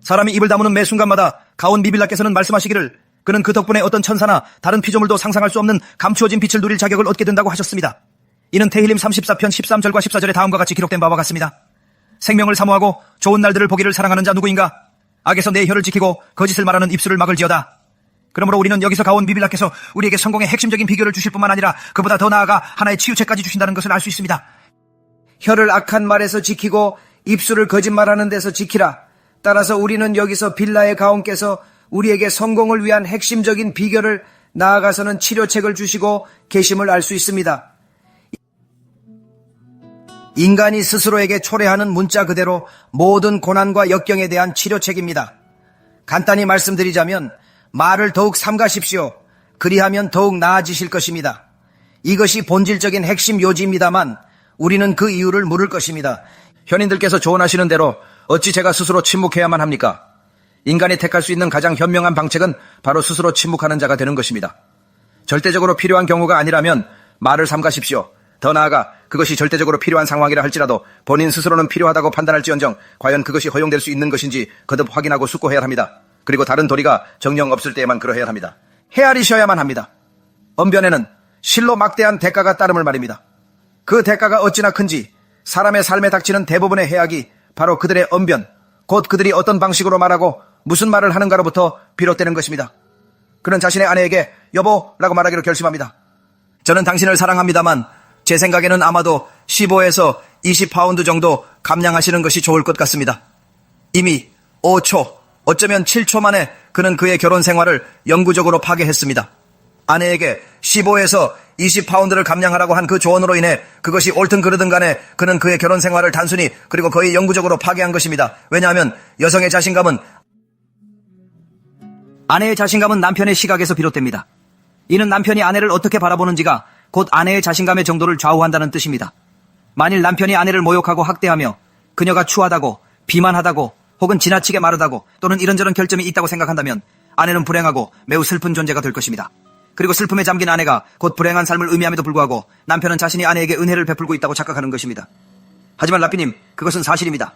사람이 입을 다무는 매 순간마다 가온 미빌라께서는 말씀하시기를 그는 그 덕분에 어떤 천사나 다른 피조물도 상상할 수 없는 감추어진 빛을 누릴 자격을 얻게 된다고 하셨습니다. 이는 테힐림 34편 13절과 14절에 다음과 같이 기록된 바와 같습니다. 생명을 사모하고 좋은 날들을 보기를 사랑하는 자 누구인가? 악에서 내 혀를 지키고 거짓을 말하는 입술을 막을지어다. 그러므로 우리는 여기서 가온 미빌라께서 우리에게 성공의 핵심적인 비결을 주실 뿐만 아니라 그보다 더 나아가 하나의 치유책까지 주신다는 것을 알 수 있습니다. 혀를 악한 말에서 지키고 입술을 거짓말하는 데서 지키라. 따라서 우리는 여기서 빌라의 가온께서 우리에게 성공을 위한 핵심적인 비결을 나아가서는 치료책을 주시고 계심을 알 수 있습니다. 인간이 스스로에게 초래하는 문자 그대로 모든 고난과 역경에 대한 치료책입니다. 간단히 말씀드리자면 말을 더욱 삼가십시오. 그리하면 더욱 나아지실 것입니다. 이것이 본질적인 핵심 요지입니다만 우리는 그 이유를 물을 것입니다. 현인들께서 조언하시는 대로 어찌 제가 스스로 침묵해야만 합니까? 인간이 택할 수 있는 가장 현명한 방책은 바로 스스로 침묵하는 자가 되는 것입니다. 절대적으로 필요한 경우가 아니라면 말을 삼가십시오. 더 나아가 그것이 절대적으로 필요한 상황이라 할지라도 본인 스스로는 필요하다고 판단할지언정 과연 그것이 허용될 수 있는 것인지 거듭 확인하고 숙고해야 합니다. 그리고 다른 도리가 정녕 없을 때에만 그러해야 합니다. 헤아리셔야만 합니다. 언변에는 실로 막대한 대가가 따름을 말입니다. 그 대가가 어찌나 큰지 사람의 삶에 닥치는 대부분의 해악이 바로 그들의 언변, 곧 그들이 어떤 방식으로 말하고 무슨 말을 하는가로부터 비롯되는 것입니다. 그는 자신의 아내에게 여보라고 말하기로 결심합니다. 저는 당신을 사랑합니다만 제 생각에는 아마도 15에서 20파운드 정도 감량하시는 것이 좋을 것 같습니다. 이미 5초, 어쩌면 7초 만에 그는 그의 결혼 생활을 영구적으로 파괴했습니다. 아내에게 15에서 20파운드를 감량하라고 한 그 조언으로 인해 그것이 옳든 그르든 간에 그는 그의 결혼 생활을 단순히 그리고 거의 영구적으로 파괴한 것입니다. 왜냐하면 여성의 자신감은 아내의 자신감은 남편의 시각에서 비롯됩니다. 이는 남편이 아내를 어떻게 바라보는지가 곧 아내의 자신감의 정도를 좌우한다는 뜻입니다. 만일 남편이 아내를 모욕하고 학대하며 그녀가 추하다고 비만하다고 혹은 지나치게 마르다고 또는 이런저런 결점이 있다고 생각한다면 아내는 불행하고 매우 슬픈 존재가 될 것입니다. 그리고 슬픔에 잠긴 아내가 곧 불행한 삶을 의미함에도 불구하고 남편은 자신이 아내에게 은혜를 베풀고 있다고 착각하는 것입니다. 하지만 라피님, 그것은 사실입니다.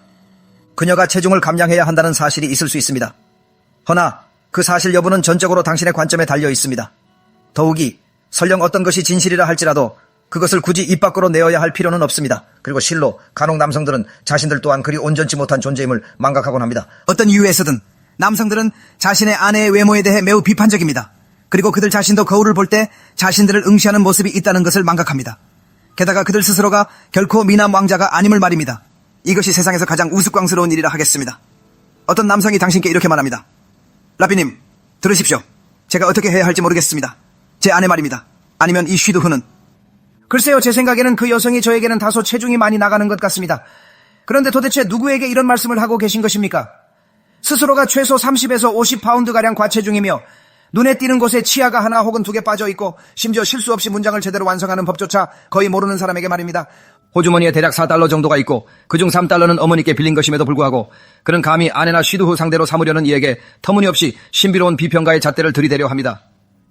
그녀가 체중을 감량해야 한다는 사실이 있을 수 있습니다. 허나 그 사실 여부는 전적으로 당신의 관점에 달려 있습니다. 더욱이 설령 어떤 것이 진실이라 할지라도 그것을 굳이 입 밖으로 내어야 할 필요는 없습니다. 그리고 실로 간혹 남성들은 자신들 또한 그리 온전치 못한 존재임을 망각하곤 합니다. 어떤 이유에서든 남성들은 자신의 아내의 외모에 대해 매우 비판적입니다. 그리고 그들 자신도 거울을 볼 때 자신들을 응시하는 모습이 있다는 것을 망각합니다. 게다가 그들 스스로가 결코 미남 왕자가 아님을 말입니다. 이것이 세상에서 가장 우스꽝스러운 일이라 하겠습니다. 어떤 남성이 당신께 이렇게 말합니다. 라비님, 들으십시오. 제가 어떻게 해야 할지 모르겠습니다. 제 아내 말입니다. 아니면 이 쉬드훈은. 글쎄요, 제 생각에는 그 여성이 저에게는 다소 체중이 많이 나가는 것 같습니다. 그런데 도대체 누구에게 이런 말씀을 하고 계신 것입니까? 스스로가 최소 30에서 50파운드가량 과체중이며 눈에 띄는 곳에 치아가 하나 혹은 두 개 빠져 있고 심지어 실수 없이 문장을 제대로 완성하는 법조차 거의 모르는 사람에게 말입니다. 호주머니에 대략 4달러 정도가 있고 그중 3달러는 어머니께 빌린 것임에도 불구하고 그는 감히 아내나 쉬드후 상대로 삼으려는 이에게 터무니없이 신비로운 비평가의 잣대를 들이대려 합니다.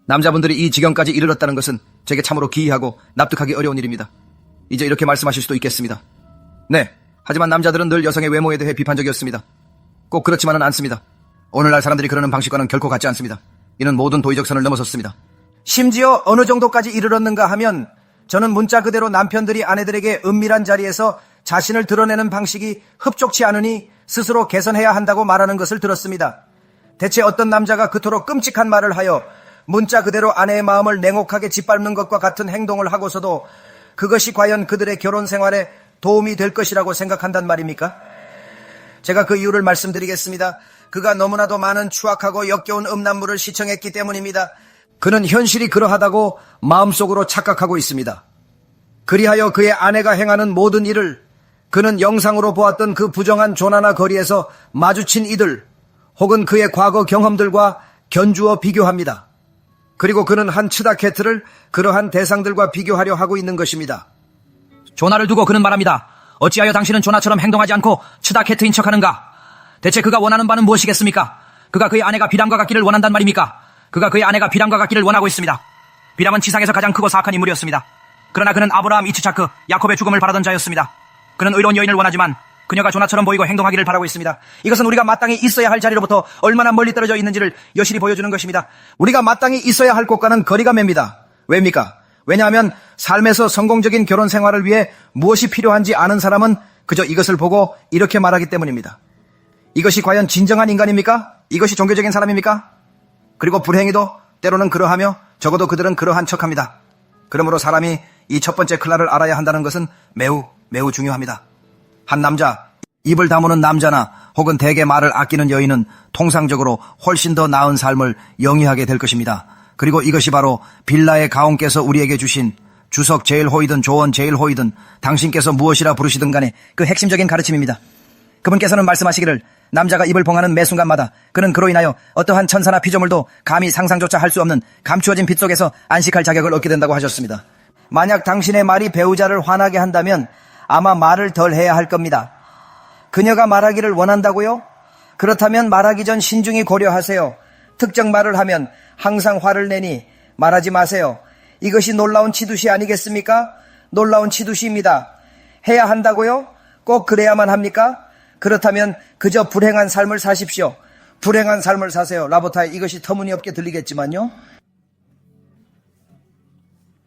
남자분들이 이 지경까지 이르렀다는 것은 제게 참으로 기이하고 납득하기 어려운 일입니다. 이제 이렇게 말씀하실 수도 있겠습니다. 네, 하지만 남자들은 늘 여성의 외모에 대해 비판적이었습니다. 꼭 그렇지만은 않습니다. 오늘날 사람들이 그러는 방식과는 결코 같지 않습니다. 이는 모든 도의적 선을 넘어섰습니다. 심지어 어느 정도까지 이르렀는가 하면 저는 문자 그대로 남편들이 아내들에게 은밀한 자리에서 자신을 드러내는 방식이 흡족치 않으니 스스로 개선해야 한다고 말하는 것을 들었습니다. 대체 어떤 남자가 그토록 끔찍한 말을 하여 문자 그대로 아내의 마음을 냉혹하게 짓밟는 것과 같은 행동을 하고서도 그것이 과연 그들의 결혼 생활에 도움이 될 것이라고 생각한단 말입니까? 제가 그 이유를 말씀드리겠습니다. 그가 너무나도 많은 추악하고 역겨운 음란물을 시청했기 때문입니다. 그는 현실이 그러하다고 마음속으로 착각하고 있습니다. 그리하여 그의 아내가 행하는 모든 일을 그는 영상으로 보았던 그 부정한 조나나 거리에서 마주친 이들 혹은 그의 과거 경험들과 견주어 비교합니다. 그리고 그는 한 츠다케트를 그러한 대상들과 비교하려 하고 있는 것입니다. 조나를 두고 그는 말합니다. 어찌하여 당신은 조나처럼 행동하지 않고 츠다케트인 척하는가? 대체 그가 원하는 바는 무엇이겠습니까? 그가 그의 아내가 비람과 같기를 원한단 말입니까? 그가 그의 아내가 비람과 같기를 원하고 있습니다. 비람은 지상에서 가장 크고 사악한 인물이었습니다. 그러나 그는 아브라함, 이츠차크, 야콥의 죽음을 바라던 자였습니다. 그는 의로운 여인을 원하지만 그녀가 조나처럼 보이고 행동하기를 바라고 있습니다. 이것은 우리가 마땅히 있어야 할 자리로부터 얼마나 멀리 떨어져 있는지를 여실히 보여주는 것입니다. 우리가 마땅히 있어야 할 곳과는 거리가 맵니다. 왜입니까? 왜냐하면 삶에서 성공적인 결혼 생활을 위해 무엇이 필요한지 아는 사람은 그저 이것을 보고 이렇게 말하기 때문입니다. 이것이 과연 진정한 인간입니까? 이것이 종교적인 사람입니까? 그리고 불행히도 때로는 그러하며 적어도 그들은 그러한 척합니다. 그러므로 사람이 이 첫 번째 클라를 알아야 한다는 것은 매우 중요합니다. 한 남자, 입을 다무는 남자나 혹은 대개 말을 아끼는 여인은 통상적으로 훨씬 더 나은 삶을 영위하게 될 것입니다. 그리고 이것이 바로 빌라의 가온께서 우리에게 주신 주석 제일호이든 조언 제일호이든 당신께서 무엇이라 부르시든 간에 그 핵심적인 가르침입니다. 그분께서는 말씀하시기를 남자가 입을 봉하는 매 순간마다 그는 그로 인하여 어떠한 천사나 피조물도 감히 상상조차 할 수 없는 감추어진 빛 속에서 안식할 자격을 얻게 된다고 하셨습니다. 만약 당신의 말이 배우자를 화나게 한다면 아마 말을 덜 해야 할 겁니다. 그녀가 말하기를 원한다고요? 그렇다면 말하기 전 신중히 고려하세요. 특정 말을 하면 항상 화를 내니 말하지 마세요. 이것이 놀라운 치두시 아니겠습니까? 놀라운 치두시입니다. 해야 한다고요? 꼭 그래야만 합니까? 그렇다면 그저 불행한 삶을 사십시오. 불행한 삶을 사세요. 라보타이, 이것이 터무니없게 들리겠지만요.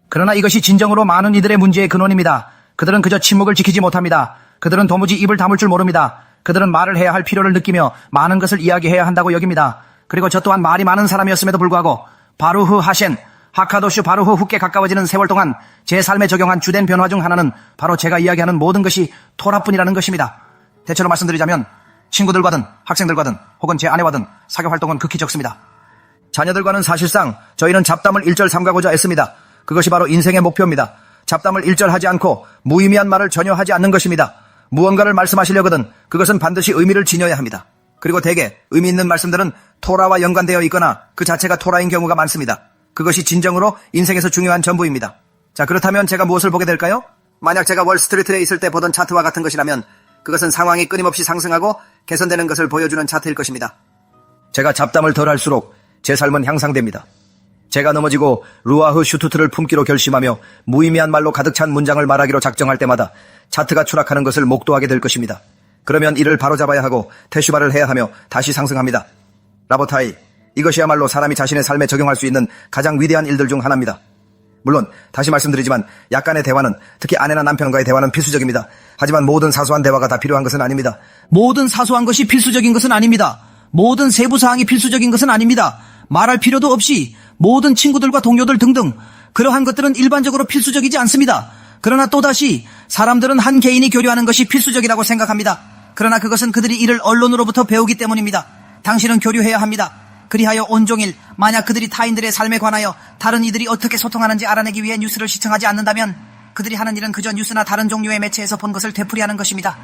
그러나 이것이 진정으로 많은 이들의 문제의 근원입니다. 그들은 그저 침묵을 지키지 못합니다. 그들은 도무지 입을 다물 줄 모릅니다. 그들은 말을 해야 할 필요를 느끼며 많은 것을 이야기해야 한다고 여깁니다. 그리고 저 또한 말이 많은 사람이었음에도 불구하고 바루흐 하셴, 하카도슈 바루흐 훅께 가까워지는 세월 동안 제 삶에 적용한 주된 변화 중 하나는 바로 제가 이야기하는 모든 것이 토라뿐이라는 것입니다. 대체로 말씀드리자면 친구들과든 학생들과든 혹은 제 아내와든 사교 활동은 극히 적습니다. 자녀들과는 사실상 저희는 잡담을 일절삼가고자 애씁니다. 그것이 바로 인생의 목표입니다. 잡담을 일절하지 않고 무의미한 말을 전혀 하지 않는 것입니다. 무언가를 말씀하시려거든 그것은 반드시 의미를 지녀야 합니다. 그리고 대개 의미 있는 말씀들은 토라와 연관되어 있거나 그 자체가 토라인 경우가 많습니다. 그것이 진정으로 인생에서 중요한 전부입니다. 자, 그렇다면 제가 무엇을 보게 될까요? 만약 제가 월스트리트에 있을 때 보던 차트와 같은 것이라면 그것은 상황이 끊임없이 상승하고 개선되는 것을 보여주는 차트일 것입니다. 제가 잡담을 덜 할수록 제 삶은 향상됩니다. 제가 넘어지고 루아흐 슈투트를 품기로 결심하며 무의미한 말로 가득 찬 문장을 말하기로 작정할 때마다 차트가 추락하는 것을 목도하게 될 것입니다. 그러면 이를 바로잡아야 하고 태슈바를 해야 하며 다시 상승합니다. 라보타이, 이것이야말로 사람이 자신의 삶에 적용할 수 있는 가장 위대한 일들 중 하나입니다. 물론 다시 말씀드리지만 약간의 대화는, 특히 아내나 남편과의 대화는 필수적입니다. 하지만 모든 사소한 대화가 다 필요한 것은 아닙니다. 모든 사소한 것이 필수적인 것은 아닙니다. 모든 세부사항이 필수적인 것은 아닙니다. 말할 필요도 없이 모든 친구들과 동료들 등등 그러한 것들은 일반적으로 필수적이지 않습니다. 그러나 또다시 사람들은 한 개인이 교류하는 것이 필수적이라고 생각합니다. 그러나 그것은 그들이 이를 언론으로부터 배우기 때문입니다. 당신은 교류해야 합니다. 그리하여 온종일 만약 그들이 타인들의 삶에 관하여 다른 이들이 어떻게 소통하는지 알아내기 위해 뉴스를 시청하지 않는다면 그들이 하는 일은 그저 뉴스나 다른 종류의 매체에서 본 것을 되풀이하는 것입니다.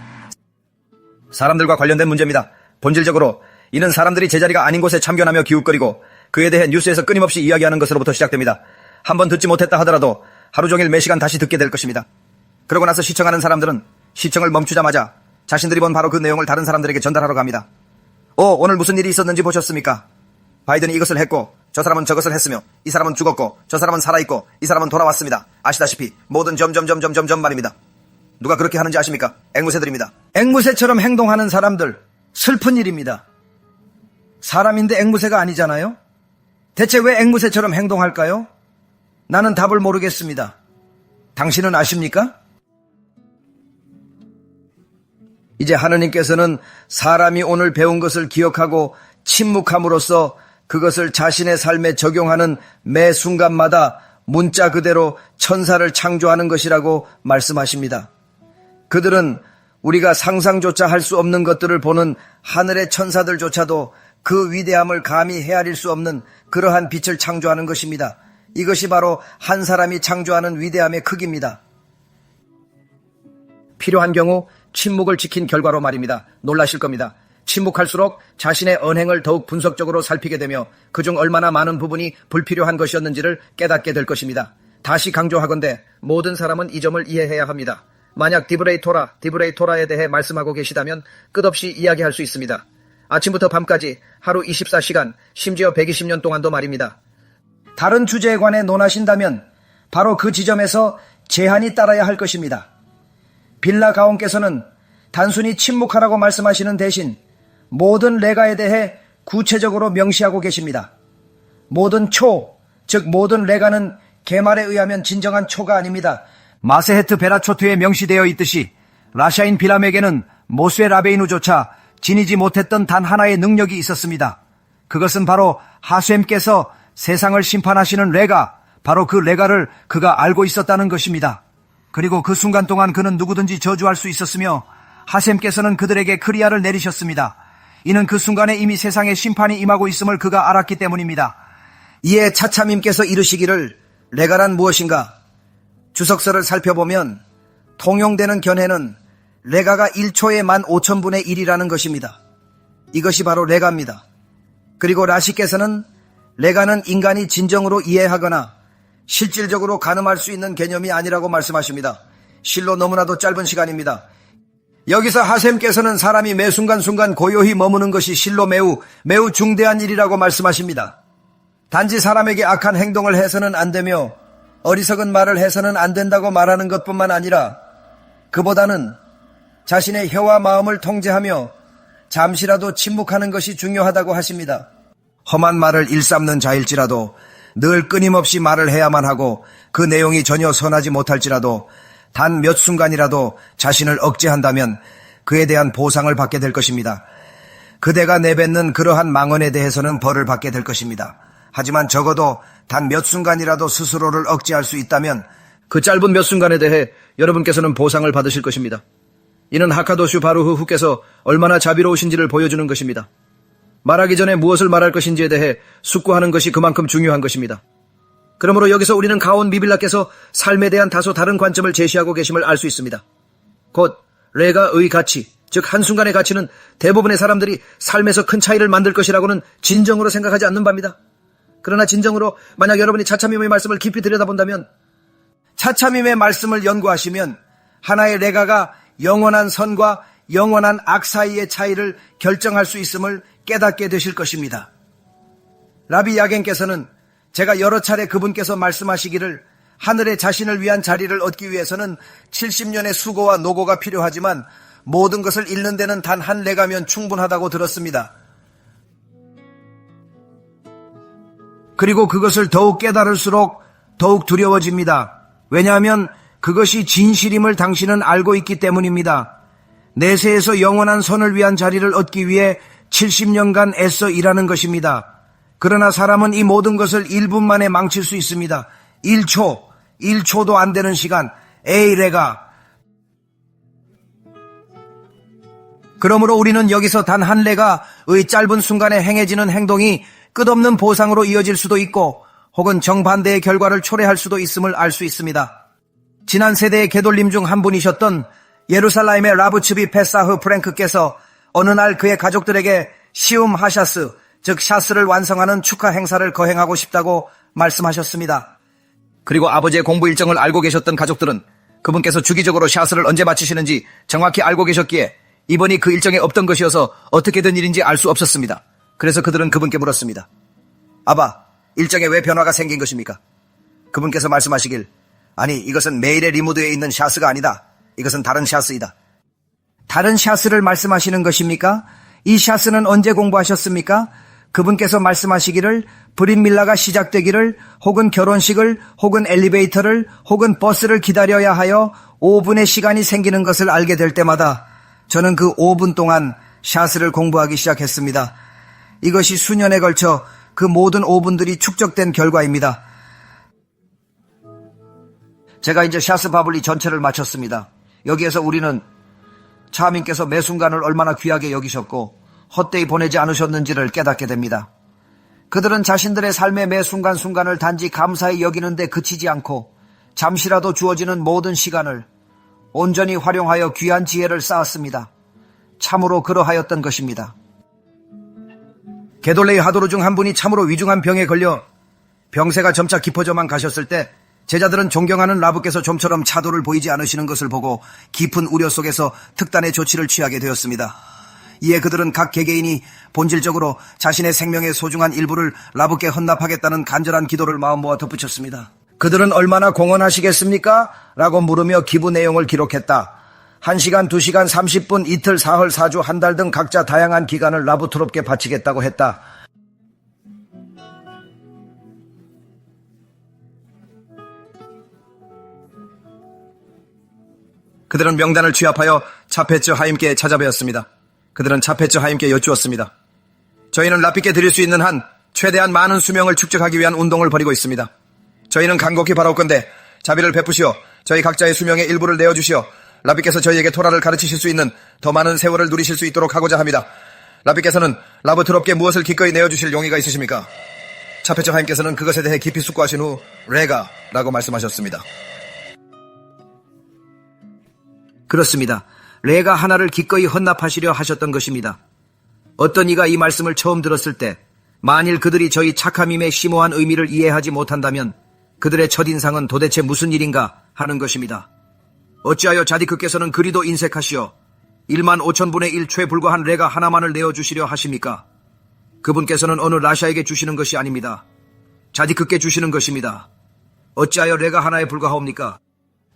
사람들과 관련된 문제입니다. 본질적으로 이는 사람들이 제자리가 아닌 곳에 참견하며 기웃거리고 그에 대해 뉴스에서 끊임없이 이야기하는 것으로부터 시작됩니다. 한번 듣지 못했다 하더라도 하루 종일 매 시간 다시 듣게 될 것입니다. 그러고 나서 시청하는 사람들은 시청을 멈추자마자 자신들이 본 바로 그 내용을 다른 사람들에게 전달하러 갑니다. 오늘 무슨 일이 있었는지 보셨습니까? 바이든이 이것을 했고 저 사람은 저것을 했으며 이 사람은 죽었고 저 사람은 살아있고 이 사람은 돌아왔습니다. 아시다시피 모든 점점점점점점 말입니다. 누가 그렇게 하는지 아십니까? 앵무새들입니다. 앵무새처럼 행동하는 사람들, 슬픈 일입니다. 사람인데 앵무새가 아니잖아요? 대체 왜 앵무새처럼 행동할까요? 나는 답을 모르겠습니다. 당신은 아십니까? 이제 하느님께서는 사람이 오늘 배운 것을 기억하고 침묵함으로써 그것을 자신의 삶에 적용하는 매 순간마다 문자 그대로 천사를 창조하는 것이라고 말씀하십니다. 그들은 우리가 상상조차 할 수 없는 것들을 보는 하늘의 천사들조차도 그 위대함을 감히 헤아릴 수 없는 그러한 빛을 창조하는 것입니다. 이것이 바로 한 사람이 창조하는 위대함의 크기입니다. 필요한 경우 침묵을 지킨 결과로 말입니다. 놀라실 겁니다. 침묵할수록 자신의 언행을 더욱 분석적으로 살피게 되며 그중 얼마나 많은 부분이 불필요한 것이었는지를 깨닫게 될 것입니다. 다시 강조하건대 모든 사람은 이 점을 이해해야 합니다. 만약 디브레이 토라에 대해 말씀하고 계시다면 끝없이 이야기할 수 있습니다. 아침부터 밤까지 하루 24시간, 심지어 120년 동안도 말입니다. 다른 주제에 관해 논하신다면 바로 그 지점에서 제한이 따라야 할 것입니다. 빌라 가온께서는 단순히 침묵하라고 말씀하시는 대신 모든 레가에 대해 구체적으로 명시하고 계십니다. 모든 초, 즉 모든 레가는 개말에 의하면 진정한 초가 아닙니다. 마세헤트 베라초트에 명시되어 있듯이 라샤인 빌람에게는 모스의 라베이누조차 지니지 못했던 단 하나의 능력이 있었습니다. 그것은 바로 하수엠께서 세상을 심판하시는 레가, 바로 그 레가를 그가 알고 있었다는 것입니다. 그리고 그 순간 동안 그는 누구든지 저주할 수 있었으며 하셈께서는 그들에게 크리아를 내리셨습니다. 이는 그 순간에 이미 세상에 심판이 임하고 있음을 그가 알았기 때문입니다. 이에 차참님께서 이르시기를 레가란 무엇인가? 주석서를 살펴보면 통용되는 견해는 레가가 1초의 15,000분의 1이라는 것입니다. 이것이 바로 레가입니다. 그리고 라시께서는 레가는 인간이 진정으로 이해하거나 실질적으로 가늠할 수 있는 개념이 아니라고 말씀하십니다. 실로 너무나도 짧은 시간입니다. 여기서 하셈께서는 사람이 매 순간순간 고요히 머무는 것이 실로 매우 중대한 일이라고 말씀하십니다. 단지 사람에게 악한 행동을 해서는 안 되며 어리석은 말을 해서는 안 된다고 말하는 것뿐만 아니라 그보다는 자신의 혀와 마음을 통제하며 잠시라도 침묵하는 것이 중요하다고 하십니다. 험한 말을 일삼는 자일지라도 늘 끊임없이 말을 해야만 하고 그 내용이 전혀 선하지 못할지라도 단 몇 순간이라도 자신을 억제한다면 그에 대한 보상을 받게 될 것입니다. 그대가 내뱉는 그러한 망언에 대해서는 벌을 받게 될 것입니다. 하지만 적어도 단 몇 순간이라도 스스로를 억제할 수 있다면 그 짧은 몇 순간에 대해 여러분께서는 보상을 받으실 것입니다. 이는 하카도슈 바루흐 후께서 얼마나 자비로우신지를 보여주는 것입니다. 말하기 전에 무엇을 말할 것인지에 대해 숙고하는 것이 그만큼 중요한 것입니다. 그러므로 여기서 우리는 가온 미빌라께서 삶에 대한 다소 다른 관점을 제시하고 계심을 알 수 있습니다. 곧 레가의 가치, 즉 한순간의 가치는 대부분의 사람들이 삶에서 큰 차이를 만들 것이라고는 진정으로 생각하지 않는 바입니다. 그러나 진정으로 만약 여러분이 차참임의 말씀을 깊이 들여다본다면, 차참임의 말씀을 연구하시면 하나의 레가가 영원한 선과 영원한 악 사이의 차이를 결정할 수 있음을 깨닫게 되실 것입니다. 라비 야겐께서는 제가 여러 차례 그분께서 말씀하시기를 하늘에 자신을 위한 자리를 얻기 위해서는 70년의 수고와 노고가 필요하지만 모든 것을 잃는 데는 단 한 레가면 충분하다고 들었습니다. 그리고 그것을 더욱 깨달을수록 더욱 두려워집니다. 왜냐하면 그것이 진실임을 당신은 알고 있기 때문입니다. 내세에서 영원한 선을 위한 자리를 얻기 위해 70년간 애써 일하는 것입니다. 그러나 사람은 이 모든 것을 1분 만에 망칠 수 있습니다. 1초도 안 되는 시간, 에이 레가. 그러므로 우리는 여기서 단 한 레가의 짧은 순간에 행해지는 행동이 끝없는 보상으로 이어질 수도 있고 혹은 정반대의 결과를 초래할 수도 있음을 알 수 있습니다. 지난 세대의 개돌림 중 한 분이셨던 예루살렘의 라브츠비 페사흐 프랭크께서 어느 날 그의 가족들에게 시움 하샤스, 즉 샤스를 완성하는 축하 행사를 거행하고 싶다고 말씀하셨습니다. 그리고 아버지의 공부 일정을 알고 계셨던 가족들은 그분께서 주기적으로 샤스를 언제 마치시는지 정확히 알고 계셨기에 이번이 그 일정에 없던 것이어서 어떻게 된 일인지 알 수 없었습니다. 그래서 그들은 그분께 물었습니다. 아바, 일정에 왜 변화가 생긴 것입니까? 그분께서 말씀하시길, 아니 이것은 매일의 리무드에 있는 샤스가 아니다. 이것은 다른 샤스이다. 다른 샤스를 말씀하시는 것입니까? 이 샤스는 언제 공부하셨습니까? 그분께서 말씀하시기를 브릿밀라가 시작되기를 혹은 결혼식을 혹은 엘리베이터를 혹은 버스를 기다려야 하여 5분의 시간이 생기는 것을 알게 될 때마다 저는 그 5분 동안 샤스를 공부하기 시작했습니다. 이것이 수년에 걸쳐 그 모든 5분들이 축적된 결과입니다. 제가 이제 샤스 바블리 전체를 마쳤습니다. 여기에서 우리는 차민께서 매 순간을 얼마나 귀하게 여기셨고 헛되이 보내지 않으셨는지를 깨닫게 됩니다. 그들은 자신들의 삶의 매 순간순간을 단지 감사히 여기는데 그치지 않고 잠시라도 주어지는 모든 시간을 온전히 활용하여 귀한 지혜를 쌓았습니다. 참으로 그러하였던 것입니다. 게돌레이 하도르 중 한 분이 참으로 위중한 병에 걸려 병세가 점차 깊어져만 가셨을 때 제자들은 존경하는 라브께서 좀처럼 차도를 보이지 않으시는 것을 보고 깊은 우려 속에서 특단의 조치를 취하게 되었습니다. 이에 그들은 각 개개인이 본질적으로 자신의 생명의 소중한 일부를 라브께 헌납하겠다는 간절한 기도를 마음 모아 덧붙였습니다. 그들은 얼마나 공헌하시겠습니까? 라고 물으며 기부 내용을 기록했다. 1시간, 2시간, 30분, 이틀, 사흘, 4주, 한 달 등 각자 다양한 기간을 라부트롭게 바치겠다고 했다. 그들은 명단을 취합하여 차페츠 하임께 찾아뵈었습니다. 그들은 차페츠 하임께 여쭈었습니다. 저희는 라피께 드릴 수 있는 한 최대한 많은 수명을 축적하기 위한 운동을 벌이고 있습니다. 저희는 간곡히 바라올 건데 자비를 베푸시어 저희 각자의 수명의 일부를 내어주시어 라피께서 저희에게 토라를 가르치실 수 있는 더 많은 세월을 누리실 수 있도록 하고자 합니다. 라피께서는 라부트롭게 무엇을 기꺼이 내어주실 용의가 있으십니까? 차페츠 하임께서는 그것에 대해 깊이 숙고하신 후 레가라고 말씀하셨습니다. 그렇습니다. 레가 하나를 기꺼이 헌납하시려 하셨던 것입니다. 어떤 이가 이 말씀을 처음 들었을 때 만일 그들이 저희 착함임의 심오한 의미를 이해하지 못한다면 그들의 첫인상은 도대체 무슨 일인가 하는 것입니다. 어찌하여 자디크께서는 그리도 인색하시어 1만 5천분의 1초에 불과한 레가 하나만을 내어주시려 하십니까? 그분께서는 어느 라샤에게 주시는 것이 아닙니다. 자디크께 주시는 것입니다. 어찌하여 레가 하나에 불과하옵니까?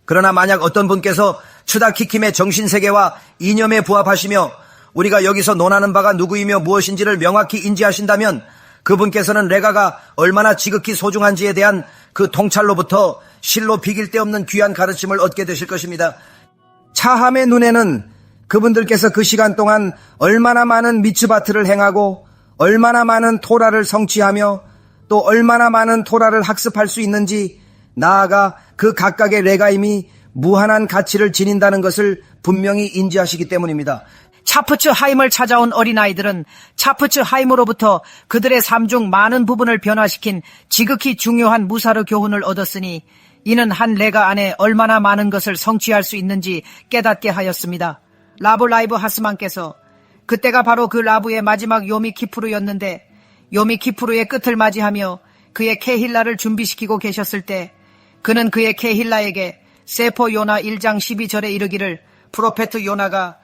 그러나 만약 어떤 분께서 추다키킴의 정신세계와 이념에 부합하시며 우리가 여기서 논하는 바가 누구이며 무엇인지를 명확히 인지하신다면 그분께서는 레가가 얼마나 지극히 소중한지에 대한 그 통찰로부터 실로 비길 데 없는 귀한 가르침을 얻게 되실 것입니다. 차함의 눈에는 그분들께서 그 시간 동안 얼마나 많은 미츠바트를 행하고 얼마나 많은 토라를 성취하며 또 얼마나 많은 토라를 학습할 수 있는지 나아가 그 각각의 레가임이 무한한 가치를 지닌다는 것을 분명히 인지하시기 때문입니다. 차프츠 하임을 찾아온 어린아이들은 차프츠 하임으로부터 그들의 삶 중 많은 부분을 변화시킨 지극히 중요한 무사르 교훈을 얻었으니 이는 한 레가 안에 얼마나 많은 것을 성취할 수 있는지 깨닫게 하였습니다. 라브 라이브 하스만께서 그때가 바로 그 라브의 마지막 요미 키푸르였는데 요미 키푸르의 끝을 맞이하며 그의 케힐라를 준비시키고 계셨을 때 그는 그의 케힐라에게 세포 요나 1장 12절에 이르기를 프로페트 요나가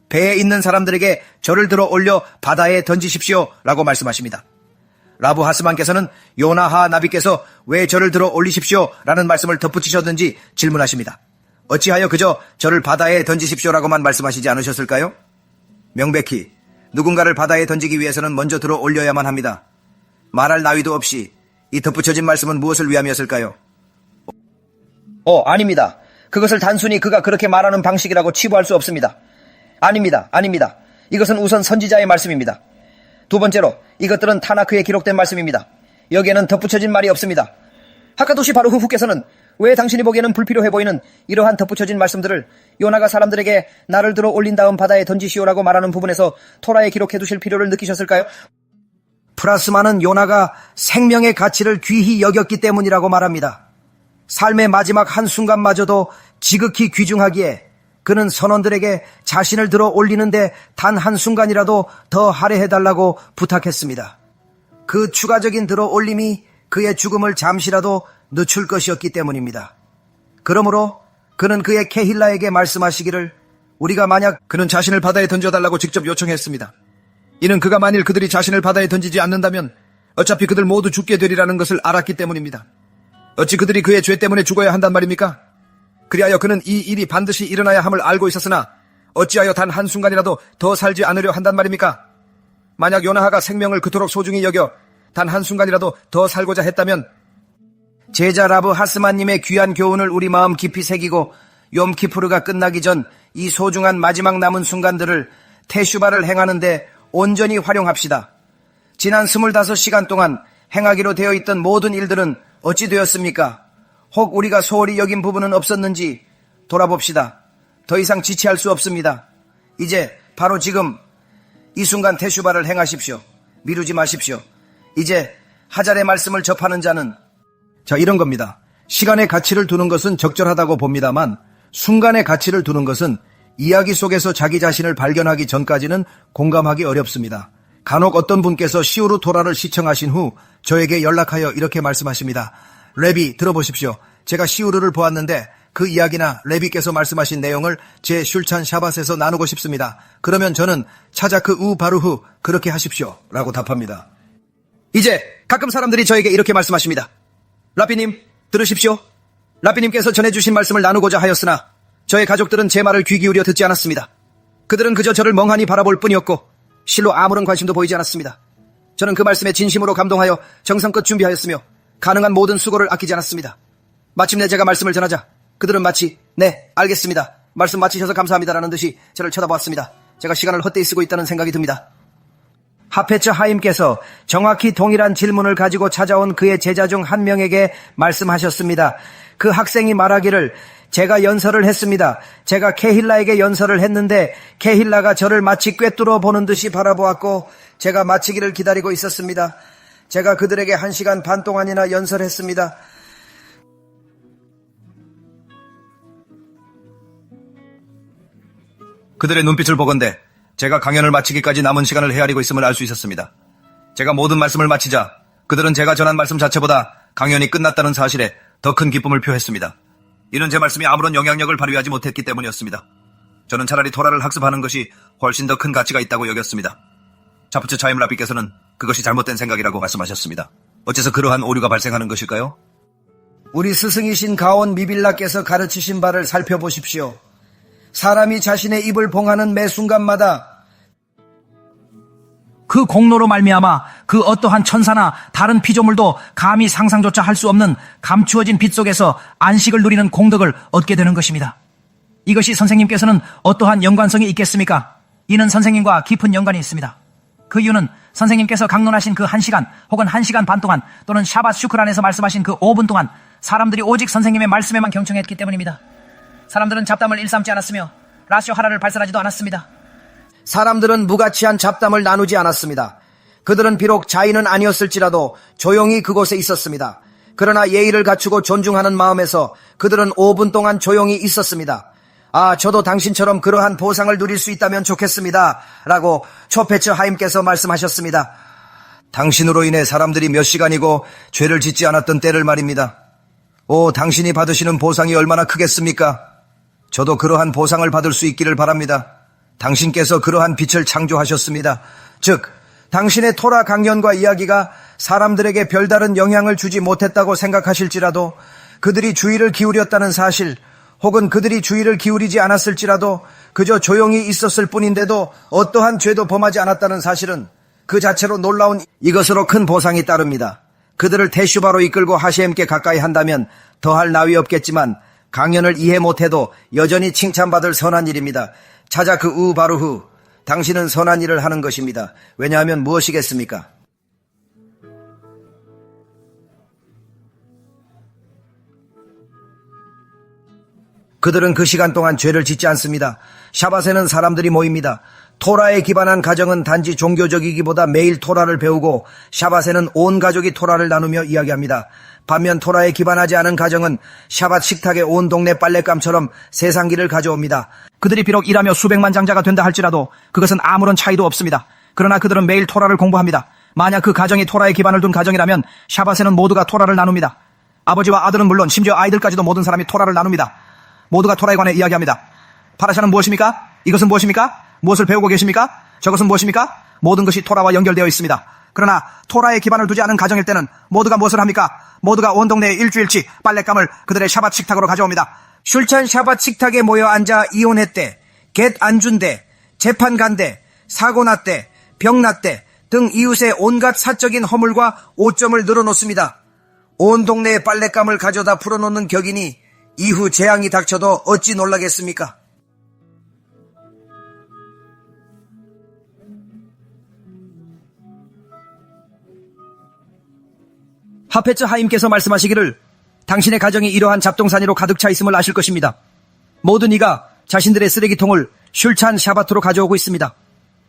배에 있는 사람들에게 저를 들어 올려 바다에 던지십시오 라고 말씀하십니다. 라부 하스만께서는 요나하 나비께서 왜 저를 들어 올리십시오 라는 말씀을 덧붙이셨는지 질문하십니다. 어찌하여 그저 저를 바다에 던지십시오라고만 말씀하시지 않으셨을까요? 명백히 누군가를 바다에 던지기 위해서는 먼저 들어 올려야만 합니다. 말할 나위도 없이 이 덧붙여진 말씀은 무엇을 위함이었을까요? 아닙니다. 그것을 단순히 그가 그렇게 말하는 방식이라고 치부할 수 없습니다. 아닙니다. 이것은 우선 선지자의 말씀입니다. 두 번째로 이것들은 타나크에 기록된 말씀입니다. 여기에는 덧붙여진 말이 없습니다. 하카도시 바로 후께서는 왜 당신이 보기에는 불필요해 보이는 이러한 덧붙여진 말씀들을 요나가 사람들에게 나를 들어 올린 다음 바다에 던지시오라고 말하는 부분에서 토라에 기록해 두실 필요를 느끼셨을까요? 프라스마는 요나가 생명의 가치를 귀히 여겼기 때문이라고 말합니다. 삶의 마지막 한순간마저도 지극히 귀중하기에 그는 선원들에게 자신을 들어 올리는데 단 한순간이라도 더 할애해달라고 부탁했습니다. 그 추가적인 들어 올림이 그의 죽음을 잠시라도 늦출 것이었기 때문입니다. 그러므로 그는 그의 케힐라에게 말씀하시기를 우리가 만약 그는 자신을 바다에 던져달라고 직접 요청했습니다. 이는 그가 만일 그들이 자신을 바다에 던지지 않는다면 어차피 그들 모두 죽게 되리라는 것을 알았기 때문입니다. 어찌 그들이 그의 죄 때문에 죽어야 한단 말입니까? 그리하여 그는 이 일이 반드시 일어나야 함을 알고 있었으나 어찌하여 단 한순간이라도 더 살지 않으려 한단 말입니까? 만약 요나하가 생명을 그토록 소중히 여겨 단 한순간이라도 더 살고자 했다면 제자 라브 하스만님의 귀한 교훈을 우리 마음 깊이 새기고 욤키푸르가 끝나기 전 이 소중한 마지막 남은 순간들을 테슈바를 행하는데 온전히 활용합시다. 지난 25시간 동안 행하기로 되어 있던 모든 일들은 어찌 되었습니까? 혹 우리가 소홀히 여긴 부분은 없었는지 돌아봅시다. 더 이상 지체할 수 없습니다. 이제 바로 지금 이 순간 테슈바를 행하십시오. 미루지 마십시오. 이제 하잘의 말씀을 접하는 자는 이런 겁니다. 시간의 가치를 두는 것은 적절하다고 봅니다만 순간의 가치를 두는 것은 이야기 속에서 자기 자신을 발견하기 전까지는 공감하기 어렵습니다. 간혹 어떤 분께서 시우르 토라를 시청하신 후 저에게 연락하여 이렇게 말씀하십니다. 레비 들어보십시오. 제가 시우르를 보았는데 그 이야기나 레비께서 말씀하신 내용을 제 슐찬 샤밧에서 나누고 싶습니다. 그러면 저는 차자크 우 바루후 그렇게 하십시오 라고 답합니다. 이제 가끔 사람들이 저에게 이렇게 말씀하십니다. 라피님 들으십시오. 라피님께서 전해주신 말씀을 나누고자 하였으나 저의 가족들은 제 말을 귀 기울여 듣지 않았습니다. 그들은 그저 저를 멍하니 바라볼 뿐이었고 실로 아무런 관심도 보이지 않았습니다. 저는 그 말씀에 진심으로 감동하여 정성껏 준비하였으며 가능한 모든 수고를 아끼지 않았습니다. 마침내 제가 말씀을 전하자 그들은 마치 네, 알겠습니다. 말씀 마치셔서 감사합니다라는 듯이 저를 쳐다보았습니다. 제가 시간을 헛되이 쓰고 있다는 생각이 듭니다. 하페처 하임께서 정확히 동일한 질문을 가지고 찾아온 그의 제자 중 한 명에게 말씀하셨습니다. 그 학생이 말하기를 제가 연설을 했습니다. 제가 케힐라에게 연설을 했는데 케힐라가 저를 마치 꿰뚫어 보는 듯이 바라보았고 제가 마치기를 기다리고 있었습니다. 제가 그들에게 1시간 반 동안이나 연설했습니다. 그들의 눈빛을 보건대 제가 강연을 마치기까지 남은 시간을 헤아리고 있음을 알 수 있었습니다. 제가 모든 말씀을 마치자 그들은 제가 전한 말씀 자체보다 강연이 끝났다는 사실에 더 큰 기쁨을 표했습니다. 이는 제 말씀이 아무런 영향력을 발휘하지 못했기 때문이었습니다. 저는 차라리 토라를 학습하는 것이 훨씬 더 큰 가치가 있다고 여겼습니다. 차프츠 차임 라비께서는 그것이 잘못된 생각이라고 말씀하셨습니다. 어째서 그러한 오류가 발생하는 것일까요? 우리 스승이신 가온 미빌라께서 가르치신 바를 살펴보십시오. 사람이 자신의 입을 봉하는 매 순간마다 그 공로로 말미암아 그 어떠한 천사나 다른 피조물도 감히 상상조차 할 수 없는 감추어진 빛 속에서 안식을 누리는 공덕을 얻게 되는 것입니다. 이것이 선생님께서는 어떠한 연관성이 있겠습니까? 이는 선생님과 깊은 연관이 있습니다. 그 이유는 선생님께서 강론하신 그 1시간 혹은 1시간 반 동안 또는 샤밧 슈크란에서 말씀하신 그 5분 동안 사람들이 오직 선생님의 말씀에만 경청했기 때문입니다. 사람들은 잡담을 일삼지 않았으며 라시오 하라를 발설하지도 않았습니다. 사람들은 무가치한 잡담을 나누지 않았습니다. 그들은 비록 자인은 아니었을지라도 조용히 그곳에 있었습니다. 그러나 예의를 갖추고 존중하는 마음에서 그들은 5분 동안 조용히 있었습니다. 아, 저도 당신처럼 그러한 보상을 누릴 수 있다면 좋겠습니다. 라고 초페처 하임께서 말씀하셨습니다. 당신으로 인해 사람들이 몇 시간이고 죄를 짓지 않았던 때를 말입니다. 오, 당신이 받으시는 보상이 얼마나 크겠습니까? 저도 그러한 보상을 받을 수 있기를 바랍니다. 당신께서 그러한 빛을 창조하셨습니다. 즉, 당신의 토라 강연과 이야기가 사람들에게 별다른 영향을 주지 못했다고 생각하실지라도 그들이 주의를 기울였다는 사실 혹은 그들이 주의를 기울이지 않았을지라도 그저 조용히 있었을 뿐인데도 어떠한 죄도 범하지 않았다는 사실은 그 자체로 놀라운 이것으로 큰 보상이 따릅니다. 그들을 테슈바로 이끌고 하셴께 가까이 한다면 더할 나위 없겠지만 강연을 이해 못해도 여전히 칭찬받을 선한 일입니다. 찾아 그 바루후 당신은 선한 일을 하는 것입니다. 왜냐하면 무엇이겠습니까? 그들은 그 시간 동안 죄를 짓지 않습니다. 샤밧에는 사람들이 모입니다. 토라에 기반한 가정은 단지 종교적이기보다 매일 토라를 배우고 샤밧에는 온 가족이 토라를 나누며 이야기합니다. 반면 토라에 기반하지 않은 가정은 샤밧 식탁에 온 동네 빨랫감처럼 세상기를 가져옵니다. 그들이 비록 일하며 수백만 장자가 된다 할지라도 그것은 아무런 차이도 없습니다. 그러나 그들은 매일 토라를 공부합니다. 만약 그 가정이 토라에 기반을 둔 가정이라면 샤밧에는 모두가 토라를 나눕니다. 아버지와 아들은 물론 심지어 아이들까지도 모든 사람이 토라를 나눕니다. 모두가 토라에 관해 이야기합니다. 파라샤는 무엇입니까? 이것은 무엇입니까? 무엇을 배우고 계십니까? 저것은 무엇입니까? 모든 것이 토라와 연결되어 있습니다. 그러나 토라에 기반을 두지 않은 가정일 때는 모두가 무엇을 합니까? 모두가 온 동네에 일주일치 빨랫감을 그들의 샤밧 식탁으로 가져옵니다. 슐찬 샤밧 식탁에 모여 앉아 이혼했대, 겟 안준대, 재판 간대, 사고 났대, 병 났대 등 이웃의 온갖 사적인 허물과 오점을 늘어놓습니다. 온 동네에 빨랫감을 가져다 풀어놓는 격이니 이후 재앙이 닥쳐도 어찌 놀라겠습니까? 하페츠 하임께서 말씀하시기를 당신의 가정이 이러한 잡동사니로 가득 차 있음을 아실 것입니다. 모든 이가 자신들의 쓰레기통을 슐찬 샤바트로 가져오고 있습니다.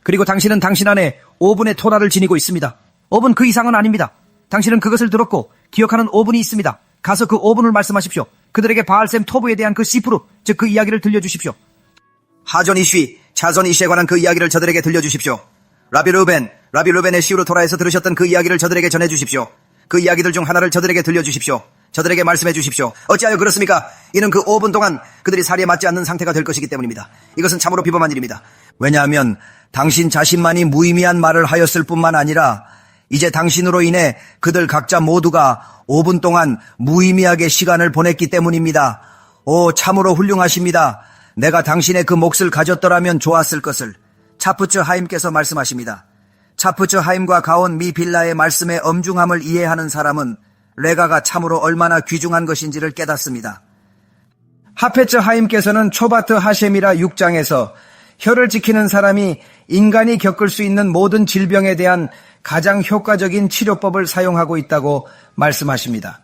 그리고 당신은 당신 안에 5분의 토라를 지니고 있습니다. 5분 그 이상은 아닙니다. 당신은 그것을 들었고 기억하는 5분이 있습니다. 가서 그 5분을 말씀하십시오. 그들에게 바알셈 토브에 대한 그 시프루, 즉 그 이야기를 들려주십시오. 하존 이슈, 차손 이슈에 관한 그 이야기를 저들에게 들려주십시오. 라비 루벤의 시우르 토라에서 들으셨던 그 이야기를 저들에게 전해주십시오. 그 이야기들 중 하나를 저들에게 들려주십시오. 저들에게 말씀해 주십시오. 어찌하여 그렇습니까? 이는 그 5분 동안 그들이 살이에 맞지 않는 상태가 될 것이기 때문입니다. 이것은 참으로 비범한 일입니다. 왜냐하면 당신 자신만이 무의미한 말을 하였을 뿐만 아니라 이제 당신으로 인해 그들 각자 모두가 5분 동안 무의미하게 시간을 보냈기 때문입니다. 오, 참으로 훌륭하십니다. 내가 당신의 그 몫을 가졌더라면 좋았을 것을 차프츠 하임께서 말씀하십니다. 차프츠 하임과 가온 미 빌라의 말씀의 엄중함을 이해하는 사람은 레가가 참으로 얼마나 귀중한 것인지를 깨닫습니다. 하페츠 하임께서는 초바트 하셈이라 6장에서 혀를 지키는 사람이 인간이 겪을 수 있는 모든 질병에 대한 가장 효과적인 치료법을 사용하고 있다고 말씀하십니다.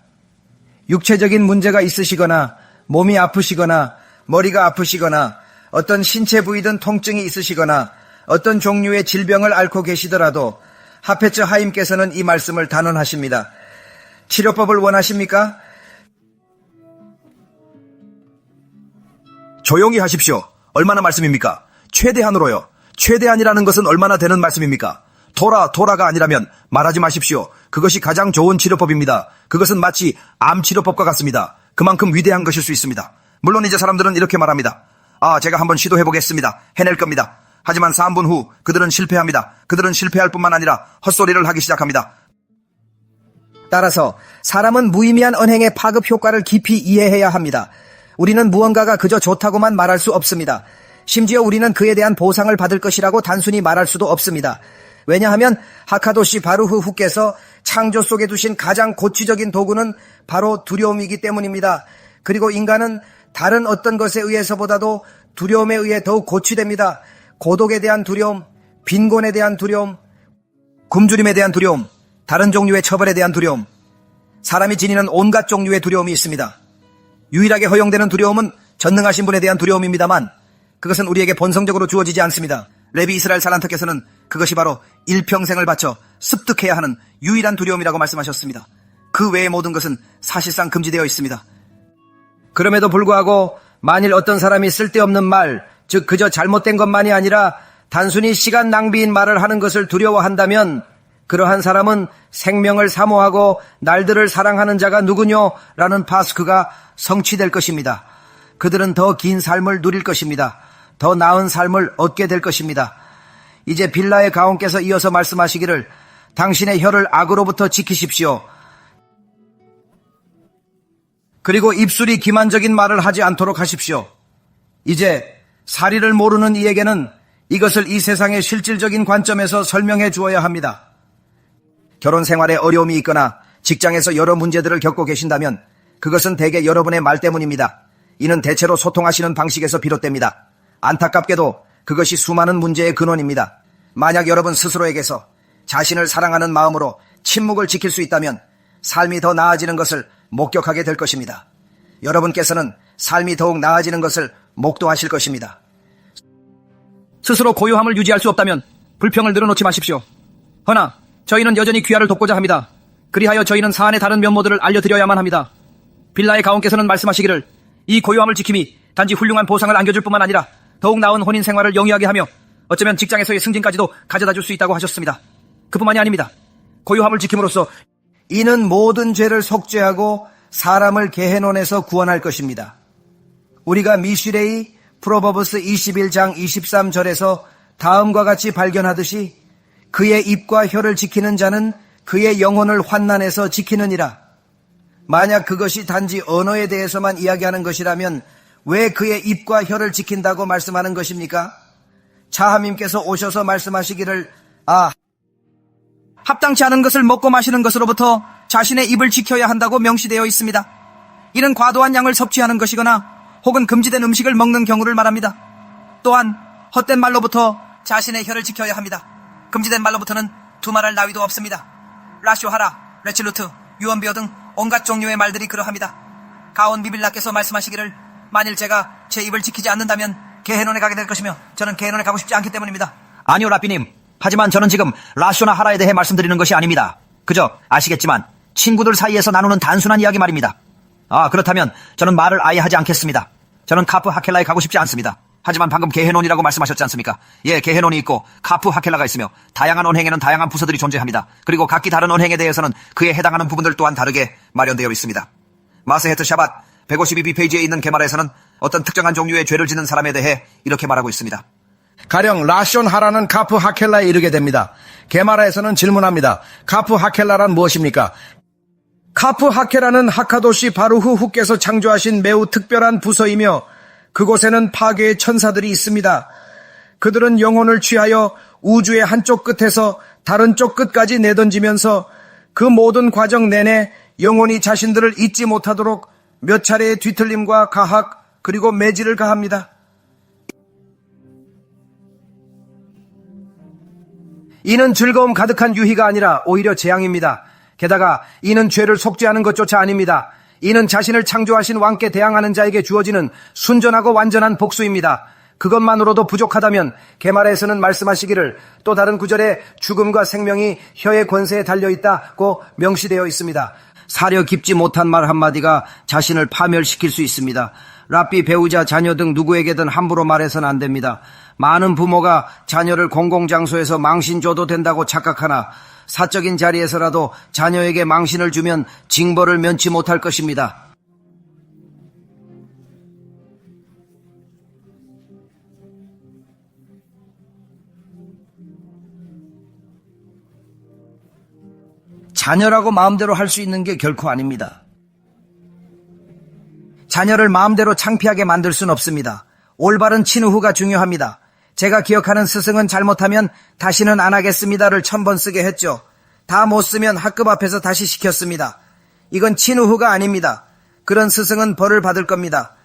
육체적인 문제가 있으시거나 몸이 아프시거나 머리가 아프시거나 어떤 신체 부위든 통증이 있으시거나 어떤 종류의 질병을 앓고 계시더라도 하페츠 하임께서는 이 말씀을 단언하십니다. 치료법을 원하십니까? 조용히 하십시오. 얼마나 말씀입니까? 최대한으로요. 최대한이라는 것은 얼마나 되는 말씀입니까? 도라가 아니라면 말하지 마십시오. 그것이 가장 좋은 치료법입니다. 그것은 마치 암 치료법과 같습니다. 그만큼 위대한 것일 수 있습니다. 물론 이제 사람들은 이렇게 말합니다. 제가 한번 시도해보겠습니다. 해낼 겁니다. 하지만 3분 후 그들은 실패합니다. 그들은 실패할 뿐만 아니라 헛소리를 하기 시작합니다. 따라서 사람은 무의미한 언행의 파급 효과를 깊이 이해해야 합니다. 우리는 무언가가 그저 좋다고만 말할 수 없습니다. 심지어 우리는 그에 대한 보상을 받을 것이라고 단순히 말할 수도 없습니다. 왜냐하면 하카도시 바루흐 후께서 창조 속에 두신 가장 고취적인 도구는 바로 두려움이기 때문입니다. 그리고 인간은 다른 어떤 것에 의해서보다도 두려움에 의해 더욱 고취됩니다. 고독에 대한 두려움, 빈곤에 대한 두려움, 굶주림에 대한 두려움, 다른 종류의 처벌에 대한 두려움, 사람이 지니는 온갖 종류의 두려움이 있습니다. 유일하게 허용되는 두려움은 전능하신 분에 대한 두려움입니다만 그것은 우리에게 본성적으로 주어지지 않습니다. 레비 이스라엘 살란터께서는 그것이 바로 일평생을 바쳐 습득해야 하는 유일한 두려움이라고 말씀하셨습니다. 그 외의 모든 것은 사실상 금지되어 있습니다. 그럼에도 불구하고 만일 어떤 사람이 쓸데없는 말, 즉 그저 잘못된 것만이 아니라 단순히 시간 낭비인 말을 하는 것을 두려워한다면 그러한 사람은 생명을 사모하고 날들을 사랑하는 자가 누구뇨? 라는 파스크가 성취될 것입니다. 그들은 더 긴 삶을 누릴 것입니다. 더 나은 삶을 얻게 될 것입니다. 이제 빌라의 가온께서 이어서 말씀하시기를 당신의 혀를 악으로부터 지키십시오. 그리고 입술이 기만적인 말을 하지 않도록 하십시오. 이제 사리를 모르는 이에게는 이것을 이 세상의 실질적인 관점에서 설명해 주어야 합니다. 결혼 생활에 어려움이 있거나 직장에서 여러 문제들을 겪고 계신다면 그것은 대개 여러분의 말 때문입니다. 이는 대체로 소통하시는 방식에서 비롯됩니다. 안타깝게도 그것이 수많은 문제의 근원입니다. 만약 여러분 스스로에게서 자신을 사랑하는 마음으로 침묵을 지킬 수 있다면 삶이 더 나아지는 것을 목격하게 될 것입니다. 여러분께서는 삶이 더욱 나아지는 것을 목도하실 것입니다. 스스로 고요함을 유지할 수 없다면 불평을 늘어놓지 마십시오. 허나 저희는 여전히 귀하를 돕고자 합니다. 그리하여 저희는 사안의 다른 면모들을 알려드려야만 합니다. 빌라의 가온께서는 말씀하시기를 이 고요함을 지킴이 단지 훌륭한 보상을 안겨줄 뿐만 아니라 더욱 나은 혼인 생활을 영위하게 하며 어쩌면 직장에서의 승진까지도 가져다 줄 수 있다고 하셨습니다. 그뿐만이 아닙니다. 고요함을 지킴으로써 이는 모든 죄를 속죄하고 사람을 게헤논에서 구원할 것입니다. 우리가 미슈레이 프로버브스 21장 23절에서 다음과 같이 발견하듯이 그의 입과 혀를 지키는 자는 그의 영혼을 환난에서 지키느니라. 만약 그것이 단지 언어에 대해서만 이야기하는 것이라면 왜 그의 입과 혀를 지킨다고 말씀하는 것입니까? 차하님께서 오셔서 말씀하시기를 합당치 않은 것을 먹고 마시는 것으로부터 자신의 입을 지켜야 한다고 명시되어 있습니다. 이는 과도한 양을 섭취하는 것이거나 혹은 금지된 음식을 먹는 경우를 말합니다. 또한 헛된 말로부터 자신의 혀를 지켜야 합니다. 금지된 말로부터는 두말할 나위도 없습니다. 라쇼하라, 레칠루트, 유언비어 등 온갖 종류의 말들이 그러합니다. 가온 미빌라께서 말씀하시기를 만일 제가 제 입을 지키지 않는다면 게헤논에 가게 될 것이며 저는 게헤논에 가고 싶지 않기 때문입니다. 아니요, 라삐님. 하지만 저는 지금 라쇼나 하라에 대해 말씀드리는 것이 아닙니다. 그저 아시겠지만 친구들 사이에서 나누는 단순한 이야기 말입니다. 그렇다면 저는 말을 아예 하지 않겠습니다. 저는 카프 하켈라에 가고 싶지 않습니다. 하지만 방금 게헤논이라고 말씀하셨지 않습니까? 예, 게헤논이 있고 카프 하켈라가 있으며 다양한 언행에는 다양한 부서들이 존재합니다. 그리고 각기 다른 언행에 대해서는 그에 해당하는 부분들 또한 다르게 마련되어 있습니다. 마세헤트 샤밧 152페이지에 있는 게마라에서는 어떤 특정한 종류의 죄를 짓는 사람에 대해 이렇게 말하고 있습니다. 가령 라숀 하라는 카프 하켈라에 이르게 됩니다. 게마라에서는 질문합니다. 카프 하켈라란 무엇입니까? 카프 하켈라는 하카도시 바루흐 후께서 창조하신 매우 특별한 부서이며 그곳에는 파괴의 천사들이 있습니다. 그들은 영혼을 취하여 우주의 한쪽 끝에서 다른 쪽 끝까지 내던지면서 그 모든 과정 내내 영혼이 자신들을 잊지 못하도록 몇 차례의 뒤틀림과 가학 그리고 매질을 가합니다. 이는 즐거움 가득한 유희가 아니라 오히려 재앙입니다. 게다가 이는 죄를 속죄하는 것조차 아닙니다. 이는 자신을 창조하신 왕께 대항하는 자에게 주어지는 순전하고 완전한 복수입니다. 그것만으로도 부족하다면 계말에서는 말씀하시기를 또 다른 구절에 죽음과 생명이 혀의 권세에 달려있다고 명시되어 있습니다. 사려 깊지 못한 말 한마디가 자신을 파멸시킬 수 있습니다. 랍비, 배우자, 자녀 등 누구에게든 함부로 말해서는 안 됩니다. 많은 부모가 자녀를 공공장소에서 망신 줘도 된다고 착각하나 사적인 자리에서라도 자녀에게 망신을 주면 징벌을 면치 못할 것입니다. 자녀라고 마음대로 할 수 있는 게 결코 아닙니다. 자녀를 마음대로 창피하게 만들 수는 없습니다. 올바른 친후가 중요합니다. 제가 기억하는 스승은 잘못하면 다시는 안 하겠습니다를 1000번 쓰게 했죠. 다 못 쓰면 학급 앞에서 다시 시켰습니다. 이건 친후가 아닙니다. 그런 스승은 벌을 받을 겁니다.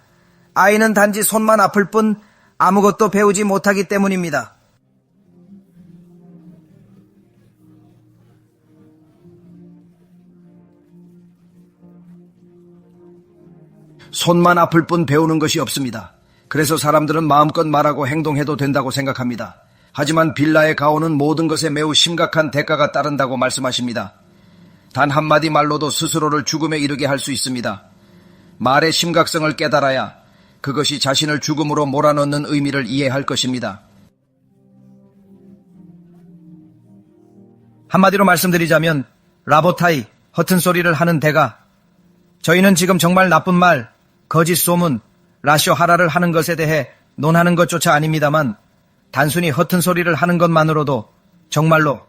아이는 단지 손만 아플 뿐 아무것도 배우지 못하기 때문입니다. 손만 아플 뿐 배우는 것이 없습니다. 그래서 사람들은 마음껏 말하고 행동해도 된다고 생각합니다. 하지만 빌라의 가오는 모든 것에 매우 심각한 대가가 따른다고 말씀하십니다. 단 한마디 말로도 스스로를 죽음에 이르게 할 수 있습니다. 말의 심각성을 깨달아야 그것이 자신을 죽음으로 몰아넣는 의미를 이해할 것입니다. 한마디로 말씀드리자면 라보타이, 허튼 소리를 하는 대가, 저희는 지금 정말 나쁜 말, 거짓 소문, 라쇼 하라를 하는 것에 대해 논하는 것조차 아닙니다만 단순히 허튼 소리를 하는 것만으로도 정말로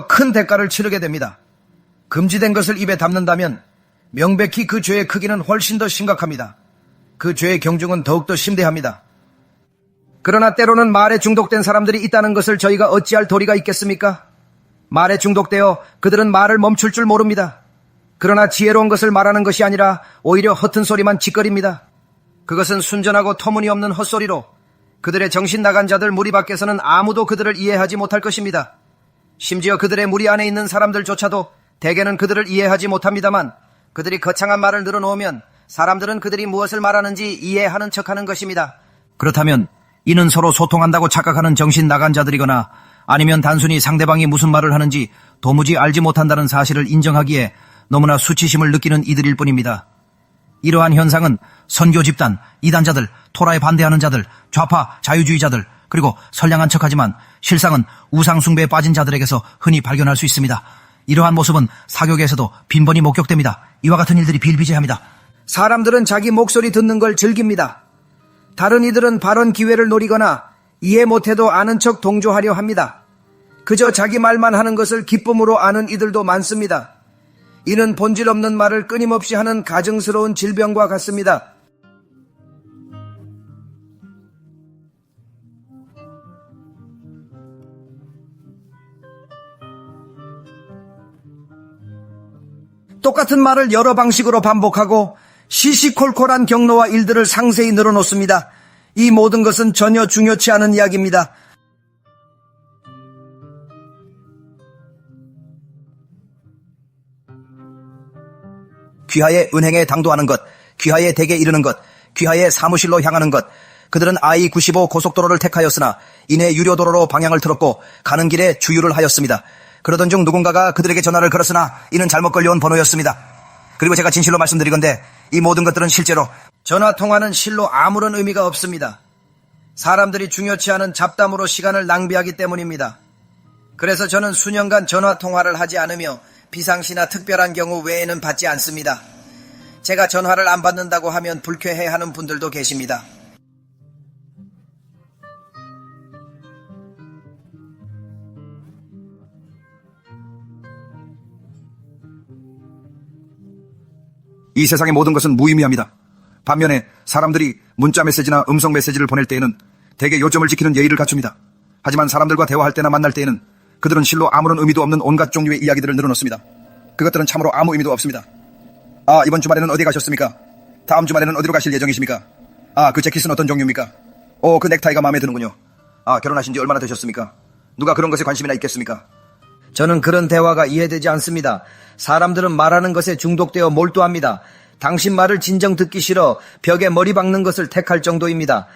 큰 대가를 치르게 됩니다. 금지된 것을 입에 담는다면 명백히 그 죄의 크기는 훨씬 더 심각합니다. 그 죄의 경중은 더욱더 심대합니다. 그러나 때로는 말에 중독된 사람들이 있다는 것을 저희가 어찌할 도리가 있겠습니까? 말에 중독되어 그들은 말을 멈출 줄 모릅니다. 그러나 지혜로운 것을 말하는 것이 아니라 오히려 허튼 소리만 짓거립니다. 그것은 순전하고 터무니없는 헛소리로 그들의 정신 나간 자들 무리 밖에서는 아무도 그들을 이해하지 못할 것입니다. 심지어 그들의 무리 안에 있는 사람들조차도 대개는 그들을 이해하지 못합니다만 그들이 거창한 말을 늘어놓으면 사람들은 그들이 무엇을 말하는지 이해하는 척하는 것입니다. 그렇다면 이는 서로 소통한다고 착각하는 정신 나간 자들이거나 아니면 단순히 상대방이 무슨 말을 하는지 도무지 알지 못한다는 사실을 인정하기에 너무나 수치심을 느끼는 이들일 뿐입니다. 이러한 현상은 선교 집단, 이단자들, 토라에 반대하는 자들, 좌파, 자유주의자들, 그리고 선량한 척하지만 실상은 우상 숭배에 빠진 자들에게서 흔히 발견할 수 있습니다. 이러한 모습은 사교계에서도 빈번히 목격됩니다. 이와 같은 일들이 비일비재합니다. 사람들은 자기 목소리 듣는 걸 즐깁니다. 다른 이들은 발언 기회를 노리거나 이해 못해도 아는 척 동조하려 합니다. 그저 자기 말만 하는 것을 기쁨으로 아는 이들도 많습니다. 이는 본질 없는 말을 끊임없이 하는 가증스러운 질병과 같습니다. 똑같은 말을 여러 방식으로 반복하고 시시콜콜한 경로와 일들을 상세히 늘어놓습니다. 이 모든 것은 전혀 중요치 않은 이야기입니다. 귀하의 은행에 당도하는 것, 귀하의 댁에 이르는 것, 귀하의 사무실로 향하는 것. 그들은 I-95 고속도로를 택하였으나 이내 유료도로로 방향을 틀었고 가는 길에 주유를 하였습니다. 그러던 중 누군가가 그들에게 전화를 걸었으나 이는 잘못 걸려온 번호였습니다. 그리고 제가 진실로 말씀드리건대 이 모든 것들은 실제로 전화통화는 실로 아무런 의미가 없습니다. 사람들이 중요치 않은 잡담으로 시간을 낭비하기 때문입니다. 그래서 저는 수년간 전화통화를 하지 않으며 비상시나 특별한 경우 외에는 받지 않습니다. 제가 전화를 안 받는다고 하면 불쾌해하는 분들도 계십니다. 이 세상의 모든 것은 무의미합니다. 반면에 사람들이 문자 메시지나 음성 메시지를 보낼 때에는 대개 요점을 지키는 예의를 갖춥니다. 하지만 사람들과 대화할 때나 만날 때에는 그들은 실로 아무런 의미도 없는 온갖 종류의 이야기들을 늘어놓습니다. 그것들은 참으로 아무 의미도 없습니다. 아, 이번 주말에는 어디 가셨습니까? 다음 주말에는 어디로 가실 예정이십니까? 아, 그 재킷은 어떤 종류입니까? 오, 그 넥타이가 마음에 드는군요. 아, 결혼하신 지 얼마나 되셨습니까? 누가 그런 것에 관심이나 있겠습니까? 저는 그런 대화가 이해되지 않습니다. 사람들은 말하는 것에 중독되어 몰두합니다. 당신 말을 진정 듣기 싫어 벽에 머리 박는 것을 택할 정도입니다.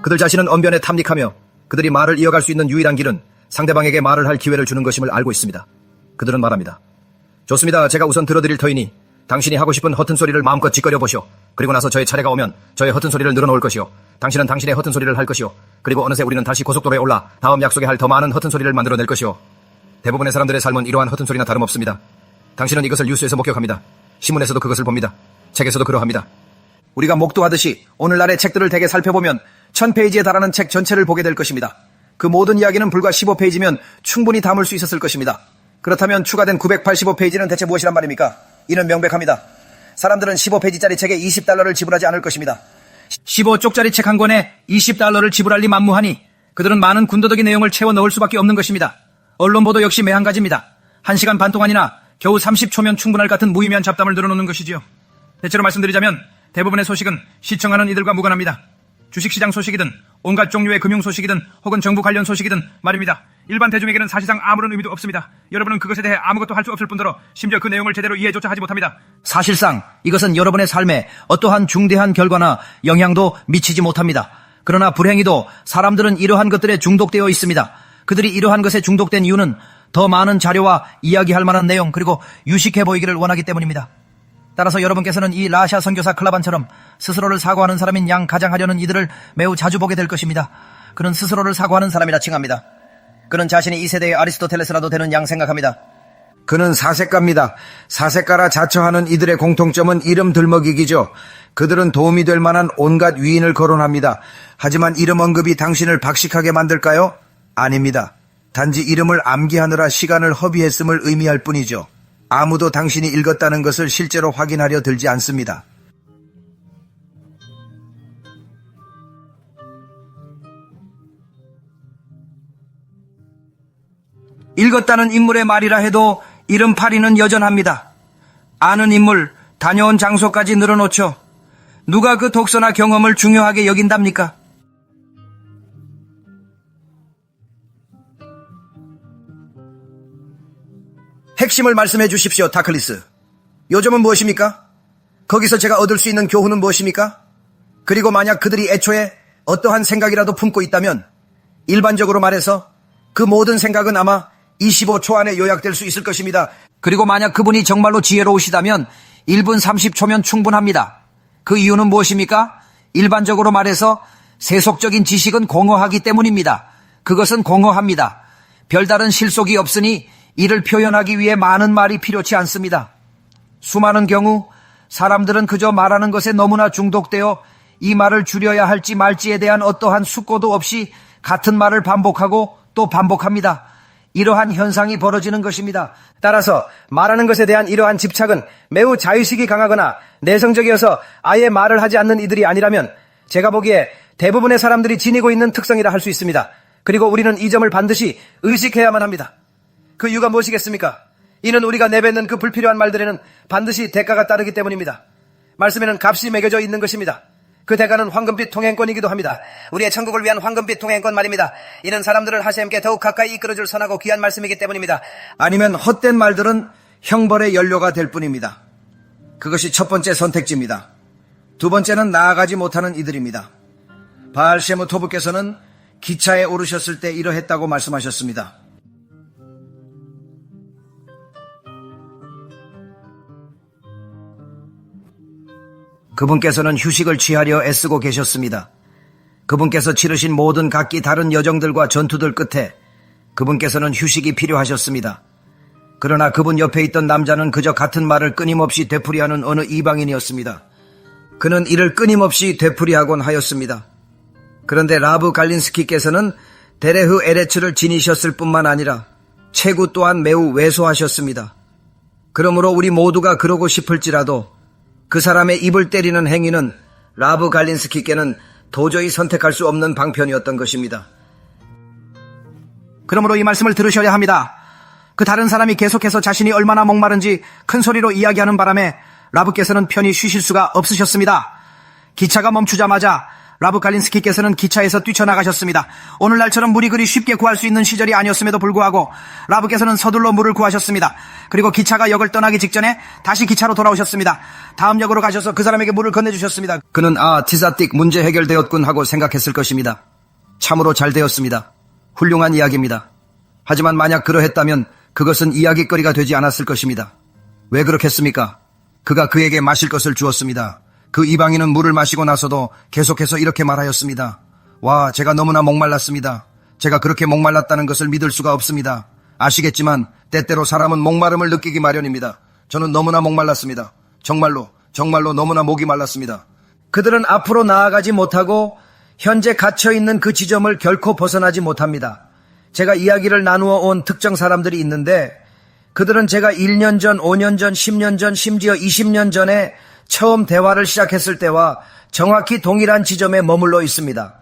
그들 자신은 언변에 탐닉하며 그들이 말을 이어갈 수 있는 유일한 길은 상대방에게 말을 할 기회를 주는 것임을 알고 있습니다. 그들은 말합니다. 좋습니다. 제가 우선 들어드릴 터이니 당신이 하고 싶은 허튼 소리를 마음껏 짓거려 보시오. 그리고 나서 저의 차례가 오면 저의 허튼 소리를 늘어놓을 것이오. 당신은 당신의 허튼 소리를 할 것이오. 그리고 어느새 우리는 다시 고속도로에 올라 다음 약속에 할 더 많은 허튼 소리를 만들어낼 것이오. 대부분의 사람들의 삶은 이러한 허튼 소리나 다름없습니다. 당신은 이것을 뉴스에서 목격합니다. 신문에서도 그것을 봅니다. 책에서도 그러합니다. 우리가 목도하듯이 오늘날의 책들을 대개 살펴보면 1000페이지에 달하는 책 전체를 보게 될 것입니다. 그 모든 이야기는 불과 15페이지면 충분히 담을 수 있었을 것입니다. 그렇다면 추가된 985페이지는 대체 무엇이란 말입니까? 이는 명백합니다. 사람들은 15페이지짜리 책에 $20를 지불하지 않을 것입니다. 15쪽짜리 책 한 권에 $20를 지불할 리 만무하니 그들은 많은 군더더기 내용을 채워 넣을 수밖에 없는 것입니다. 언론 보도 역시 매한가지입니다. 1시간 반 동안이나 겨우 30초면 충분할 같은 무의미한 잡담을 늘어놓는 것이지요. 대체로 말씀드리자면 대부분의 소식은 시청하는 이들과 무관합니다. 주식시장 소식이든 온갖 종류의 금융 소식이든 혹은 정부 관련 소식이든 말입니다. 일반 대중에게는 사실상 아무런 의미도 없습니다. 여러분은 그것에 대해 아무것도 할 수 없을 뿐더러 심지어 그 내용을 제대로 이해조차 하지 못합니다. 사실상 이것은 여러분의 삶에 어떠한 중대한 결과나 영향도 미치지 못합니다. 그러나 불행히도 사람들은 이러한 것들에 중독되어 있습니다. 그들이 이러한 것에 중독된 이유는 더 많은 자료와 이야기할 만한 내용 그리고 유식해 보이기를 원하기 때문입니다. 따라서 여러분께서는 이 라샤 선교사 클라반처럼 스스로를 사고하는 사람인 양 가장하려는 이들을 매우 자주 보게 될 것입니다. 그는 스스로를 사고하는 사람이라 칭합니다. 그는 자신이 이 세대의 아리스토텔레스라도 되는 양 생각합니다. 그는 사색가입니다. 사색가라 자처하는 이들의 공통점은 이름 들먹이기죠. 그들은 도움이 될 만한 온갖 위인을 거론합니다. 하지만 이름 언급이 당신을 박식하게 만들까요? 아닙니다. 단지 이름을 암기하느라 시간을 허비했음을 의미할 뿐이죠. 아무도 당신이 읽었다는 것을 실제로 확인하려 들지 않습니다. 읽었다는 인물의 말이라 해도 이름파리는 여전합니다. 아는 인물, 다녀온 장소까지 늘어놓죠. 누가 그 독서나 경험을 중요하게 여긴답니까? 핵심을 말씀해 주십시오, 다클리스. 요점은 무엇입니까? 거기서 제가 얻을 수 있는 교훈은 무엇입니까? 그리고 만약 그들이 애초에 어떠한 생각이라도 품고 있다면 일반적으로 말해서 그 모든 생각은 아마 25초 안에 요약될 수 있을 것입니다. 그리고 만약 그분이 정말로 지혜로우시다면 1분 30초면 충분합니다. 그 이유는 무엇입니까? 일반적으로 말해서 세속적인 지식은 공허하기 때문입니다. 그것은 공허합니다. 별다른 실속이 없으니 이를 표현하기 위해 많은 말이 필요치 않습니다. 수많은 경우 사람들은 그저 말하는 것에 너무나 중독되어 이 말을 줄여야 할지 말지에 대한 어떠한 숙고도 없이 같은 말을 반복하고 또 반복합니다. 이러한 현상이 벌어지는 것입니다. 따라서 말하는 것에 대한 이러한 집착은 매우 자의식이 강하거나 내성적이어서 아예 말을 하지 않는 이들이 아니라면 제가 보기에 대부분의 사람들이 지니고 있는 특성이라 할 수 있습니다. 그리고 우리는 이 점을 반드시 의식해야만 합니다. 그 이유가 무엇이겠습니까? 이는 우리가 내뱉는 그 불필요한 말들에는 반드시 대가가 따르기 때문입니다. 말씀에는 값이 매겨져 있는 것입니다. 그 대가는 황금빛 통행권이기도 합니다. 우리의 천국을 위한 황금빛 통행권 말입니다. 이는 사람들을 하나님께 더욱 가까이 이끌어줄 선하고 귀한 말씀이기 때문입니다. 아니면 헛된 말들은 형벌의 연료가 될 뿐입니다. 그것이 첫 번째 선택지입니다. 두 번째는 나아가지 못하는 이들입니다. 바알 셰무 토브께서는 기차에 오르셨을 때 이러했다고 말씀하셨습니다. 그분께서는 휴식을 취하려 애쓰고 계셨습니다. 그분께서 치르신 모든 각기 다른 여정들과 전투들 끝에 그분께서는 휴식이 필요하셨습니다. 그러나 그분 옆에 있던 남자는 그저 같은 말을 끊임없이 되풀이하는 어느 이방인이었습니다. 그는 이를 끊임없이 되풀이하곤 하였습니다. 그런데 라브 갈린스키께서는 데레흐 에레츠를 지니셨을 뿐만 아니라 체구 또한 매우 왜소하셨습니다. 그러므로 우리 모두가 그러고 싶을지라도 그 사람의 입을 때리는 행위는 라브 갈린스키께는 도저히 선택할 수 없는 방편이었던 것입니다. 그러므로 이 말씀을 들으셔야 합니다. 그 다른 사람이 계속해서 자신이 얼마나 목마른지 큰 소리로 이야기하는 바람에 라브께서는 편히 쉬실 수가 없으셨습니다. 기차가 멈추자마자 라브 갈린스키께서는 기차에서 뛰쳐나가셨습니다. 오늘날처럼 물이 그리 쉽게 구할 수 있는 시절이 아니었음에도 불구하고 라브께서는 서둘러 물을 구하셨습니다. 그리고 기차가 역을 떠나기 직전에 다시 기차로 돌아오셨습니다. 다음 역으로 가셔서 그 사람에게 물을 건네주셨습니다. 그는 티사틱 문제 해결되었군 하고 생각했을 것입니다. 참으로 잘 되었습니다. 훌륭한 이야기입니다. 하지만 만약 그러했다면 그것은 이야기거리가 되지 않았을 것입니다. 왜 그렇겠습니까? 그가 그에게 마실 것을 주었습니다. 그 이방인은 물을 마시고 나서도 계속해서 이렇게 말하였습니다. 와, 제가 너무나 목말랐습니다. 제가 그렇게 목말랐다는 것을 믿을 수가 없습니다. 아시겠지만 때때로 사람은 목마름을 느끼기 마련입니다. 저는 너무나 목말랐습니다. 정말로 너무나 목이 말랐습니다. 그들은 앞으로 나아가지 못하고 현재 갇혀있는 그 지점을 결코 벗어나지 못합니다. 제가 이야기를 나누어 온 특정 사람들이 있는데 그들은 제가 1년 전, 5년 전, 10년 전, 심지어 20년 전에 처음 대화를 시작했을 때와 정확히 동일한 지점에 머물러 있습니다.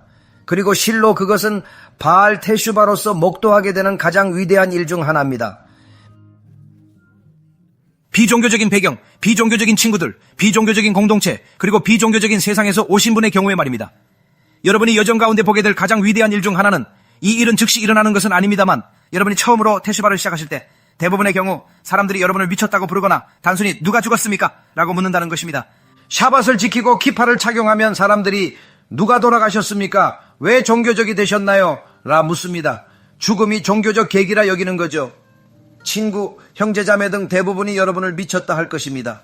그리고 실로 그것은 바알 테슈바로서 목도하게 되는 가장 위대한 일 중 하나입니다. 비종교적인 배경, 비종교적인 친구들, 비종교적인 공동체, 그리고 비종교적인 세상에서 오신 분의 경우에 말입니다. 여러분이 여정 가운데 보게 될 가장 위대한 일 중 하나는 이 일은 즉시 일어나는 것은 아닙니다만 여러분이 처음으로 테슈바를 시작하실 때 대부분의 경우 사람들이 여러분을 미쳤다고 부르거나 단순히 누가 죽었습니까? 라고 묻는다는 것입니다. 샤밧을 지키고 키파를 착용하면 사람들이 누가 돌아가셨습니까? 왜 종교적이 되셨나요? 라 묻습니다. 죽음이 종교적 계기라 여기는 거죠. 친구, 형제자매 등 대부분이 여러분을 미쳤다 할 것입니다.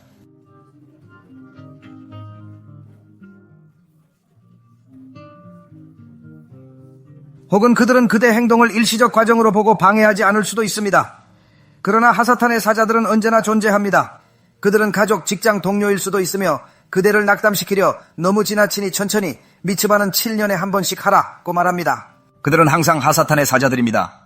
혹은 그들은 그대 행동을 일시적 과정으로 보고 방해하지 않을 수도 있습니다. 그러나 하사탄의 사자들은 언제나 존재합니다. 그들은 가족, 직장 동료일 수도 있으며 그대를 낙담시키려 너무 지나치니 천천히 미츠바는 7년에 한 번씩 하라고 말합니다. 그들은 항상 하사탄의 사자들입니다.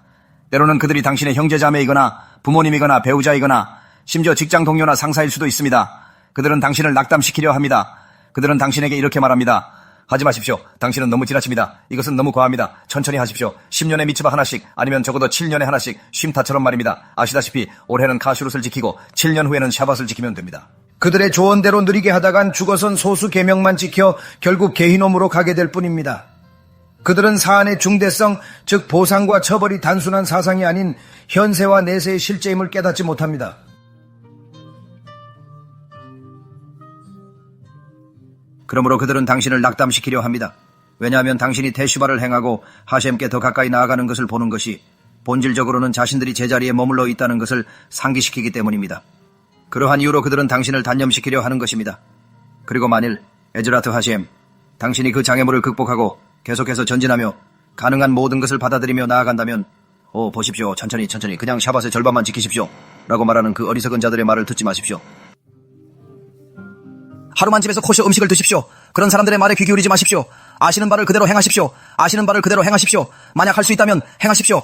때로는 그들이 당신의 형제자매이거나 부모님이거나 배우자이거나 심지어 직장 동료나 상사일 수도 있습니다. 그들은 당신을 낙담시키려 합니다. 그들은 당신에게 이렇게 말합니다. 하지 마십시오. 당신은 너무 지나칩니다. 이것은 너무 과합니다. 천천히 하십시오. 10년에 미츠바 하나씩 아니면 적어도 7년에 하나씩 쉼타처럼 말입니다. 아시다시피 올해는 카슈룻을 지키고 7년 후에는 샤밧을 지키면 됩니다. 그들의 조언대로 느리게 하다간 죽어선 소수 계명만 지켜 결국 게히놈으로 가게 될 뿐입니다. 그들은 사안의 중대성, 즉 보상과 처벌이 단순한 사상이 아닌 현세와 내세의 실제임을 깨닫지 못합니다. 그러므로 그들은 당신을 낙담시키려 합니다. 왜냐하면 당신이 테슈바를 행하고 하셴께 더 가까이 나아가는 것을 보는 것이 본질적으로는 자신들이 제자리에 머물러 있다는 것을 상기시키기 때문입니다. 그러한 이유로 그들은 당신을 단념시키려 하는 것입니다. 그리고 만일 에즈라트 하셴, 당신이 그 장애물을 극복하고 계속해서 전진하며 가능한 모든 것을 받아들이며 나아간다면 보십시오. 천천히 그냥 샤밧의 절반만 지키십시오. 라고 말하는 그 어리석은 자들의 말을 듣지 마십시오. 하루만 집에서 코셔 음식을 드십시오. 그런 사람들의 말에 귀 기울이지 마십시오. 아시는 바를 그대로 행하십시오. 만약 할 수 있다면 행하십시오.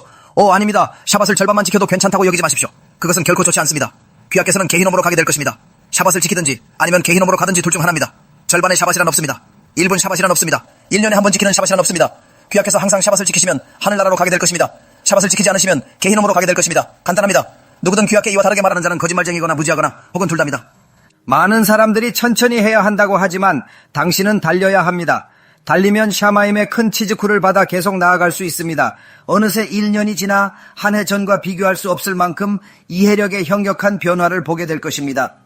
아닙니다. 샤밧을 절반만 지켜도 괜찮다고 여기지 마십시오. 그것은 결코 좋지 않습니다. 귀하께서는 게히놈으로 가게 될 것입니다. 샤밧을 지키든지 아니면 게히놈으로 가든지 둘 중 하나입니다. 절반의 샤밧이란 없습니다. 1분 샤밧이란 없습니다. 1년에 한 번 지키는 샤밧이란 없습니다. 귀하께서 항상 샤밧을 지키시면 하늘나라로 가게 될 것입니다. 샤밧을 지키지 않으시면 게히놈으로 가게 될 것입니다. 간단합니다. 누구든 귀하께 이와 다르게 말하는 자는 거짓말쟁이거나 무지하거나 혹은 둘 다입니다. 많은 사람들이 천천히 해야 한다고 하지만 당신은 달려야 합니다. 달리면 샤마임의 큰 치즈쿨을 받아 계속 나아갈 수 있습니다. 어느새 1년이 지나 한 해 전과 비교할 수 없을 만큼 이해력의 현격한 변화를 보게 될 것입니다.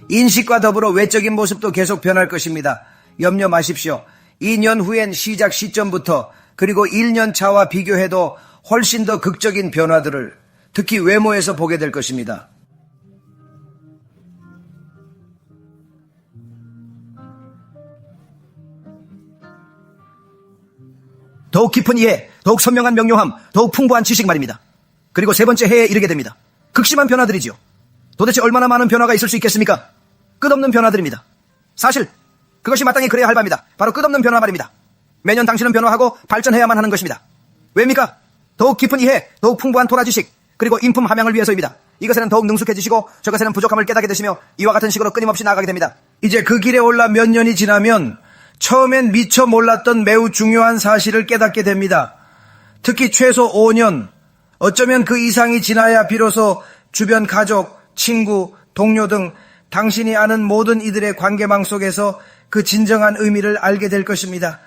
인식과 더불어 외적인 모습도 계속 변할 것입니다. 염려 마십시오. 2년 후엔 시작 시점부터 그리고 1년 차와 비교해도 훨씬 더 극적인 변화들을 특히 외모에서 보게 될 것입니다. 더욱 깊은 이해, 더욱 선명한 명료함, 더욱 풍부한 지식 말입니다. 그리고 세 번째 해에 이르게 됩니다. 극심한 변화들이죠. 도대체 얼마나 많은 변화가 있을 수 있겠습니까? 끝없는 변화들입니다. 사실 그것이 마땅히 그래야 할 바입니다. 바로 끝없는 변화 말입니다. 매년 당신은 변화하고 발전해야만 하는 것입니다. 왜입니까? 더욱 깊은 이해, 더욱 풍부한 토라지식, 그리고 인품 함양을 위해서입니다. 이것에는 더욱 능숙해지시고 저것에는 부족함을 깨닫게 되시며 이와 같은 식으로 끊임없이 나아가게 됩니다. 이제 그 길에 올라 몇 년이 지나면 처음엔 미처 몰랐던 매우 중요한 사실을 깨닫게 됩니다. 특히 최소 5년, 어쩌면 그 이상이 지나야 비로소 주변 가족, 친구, 동료 등 당신이 아는 모든 이들의 관계망 속에서 그 진정한 의미를 알게 될 것입니다.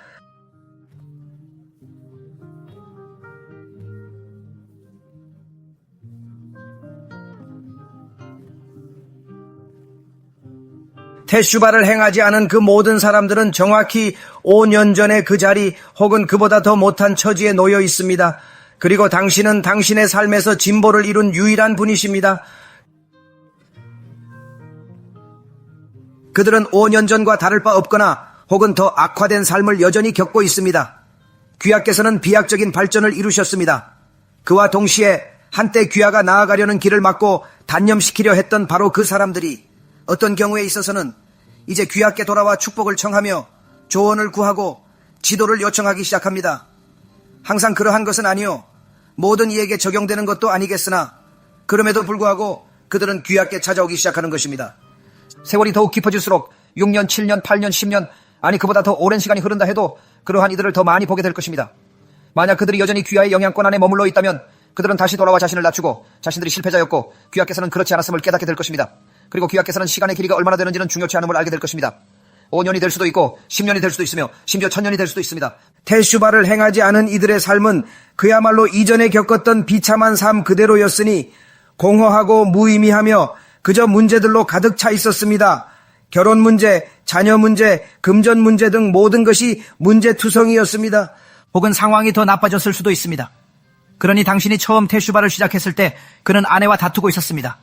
태슈바를 행하지 않은 그 모든 사람들은 정확히 5년 전에 그 자리 혹은 그보다 더 못한 처지에 놓여 있습니다. 그리고 당신은 당신의 삶에서 진보를 이룬 유일한 분이십니다. 그들은 5년 전과 다를 바 없거나 혹은 더 악화된 삶을 여전히 겪고 있습니다. 귀하께서는 비약적인 발전을 이루셨습니다. 그와 동시에 한때 귀하가 나아가려는 길을 막고 단념시키려 했던 바로 그 사람들이 어떤 경우에 있어서는 이제 귀하께 돌아와 축복을 청하며 조언을 구하고 지도를 요청하기 시작합니다. 항상 그러한 것은 아니요, 모든 이에게 적용되는 것도 아니겠으나 그럼에도 불구하고 그들은 귀하께 찾아오기 시작하는 것입니다. 세월이 더욱 깊어질수록 6년, 7년, 8년, 10년, 아니 그보다 더 오랜 시간이 흐른다 해도 그러한 이들을 더 많이 보게 될 것입니다. 만약 그들이 여전히 귀하의 영향권 안에 머물러 있다면 그들은 다시 돌아와 자신을 낮추고 자신들이 실패자였고 귀하께서는 그렇지 않았음을 깨닫게 될 것입니다. 그리고 귀하께서는 시간의 길이가 얼마나 되는지는 중요치 않음을 알게 될 것입니다. 5년이 될 수도 있고 10년이 될 수도 있으며 심지어 1000년이 될 수도 있습니다. 태슈바를 행하지 않은 이들의 삶은 그야말로 이전에 겪었던 비참한 삶 그대로였으니 공허하고 무의미하며 그저 문제들로 가득 차 있었습니다. 결혼 문제, 자녀 문제, 금전 문제 등 모든 것이 문제투성이었습니다. 혹은 상황이 더 나빠졌을 수도 있습니다. 그러니 당신이 처음 태슈바를 시작했을 때 그는 아내와 다투고 있었습니다.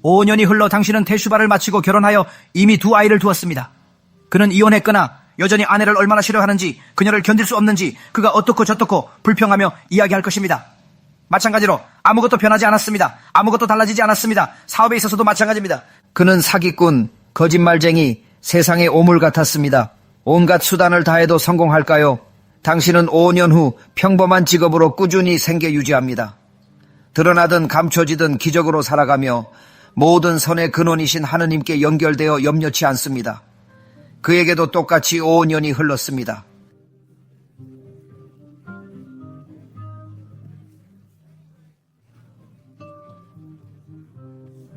5년이 흘러 당신은 태슈바를 마치고 결혼하여 이미 2아이를 두었습니다. 그는 이혼했거나 여전히 아내를 얼마나 싫어하는지, 그녀를 견딜 수 없는지, 그가 어떻고 저떻고 불평하며 이야기할 것입니다. 마찬가지로 아무것도 변하지 않았습니다. 아무것도 달라지지 않았습니다. 사업에 있어서도 마찬가지입니다. 그는 사기꾼, 거짓말쟁이, 세상의 오물 같았습니다. 온갖 수단을 다해도 성공할까요? 당신은 5년 후 평범한 직업으로 꾸준히 생계 유지합니다. 드러나든 감춰지든 기적으로 살아가며 모든 선의 근원이신 하느님께 연결되어 염려치 않습니다. 그에게도 똑같이 5년이 흘렀습니다.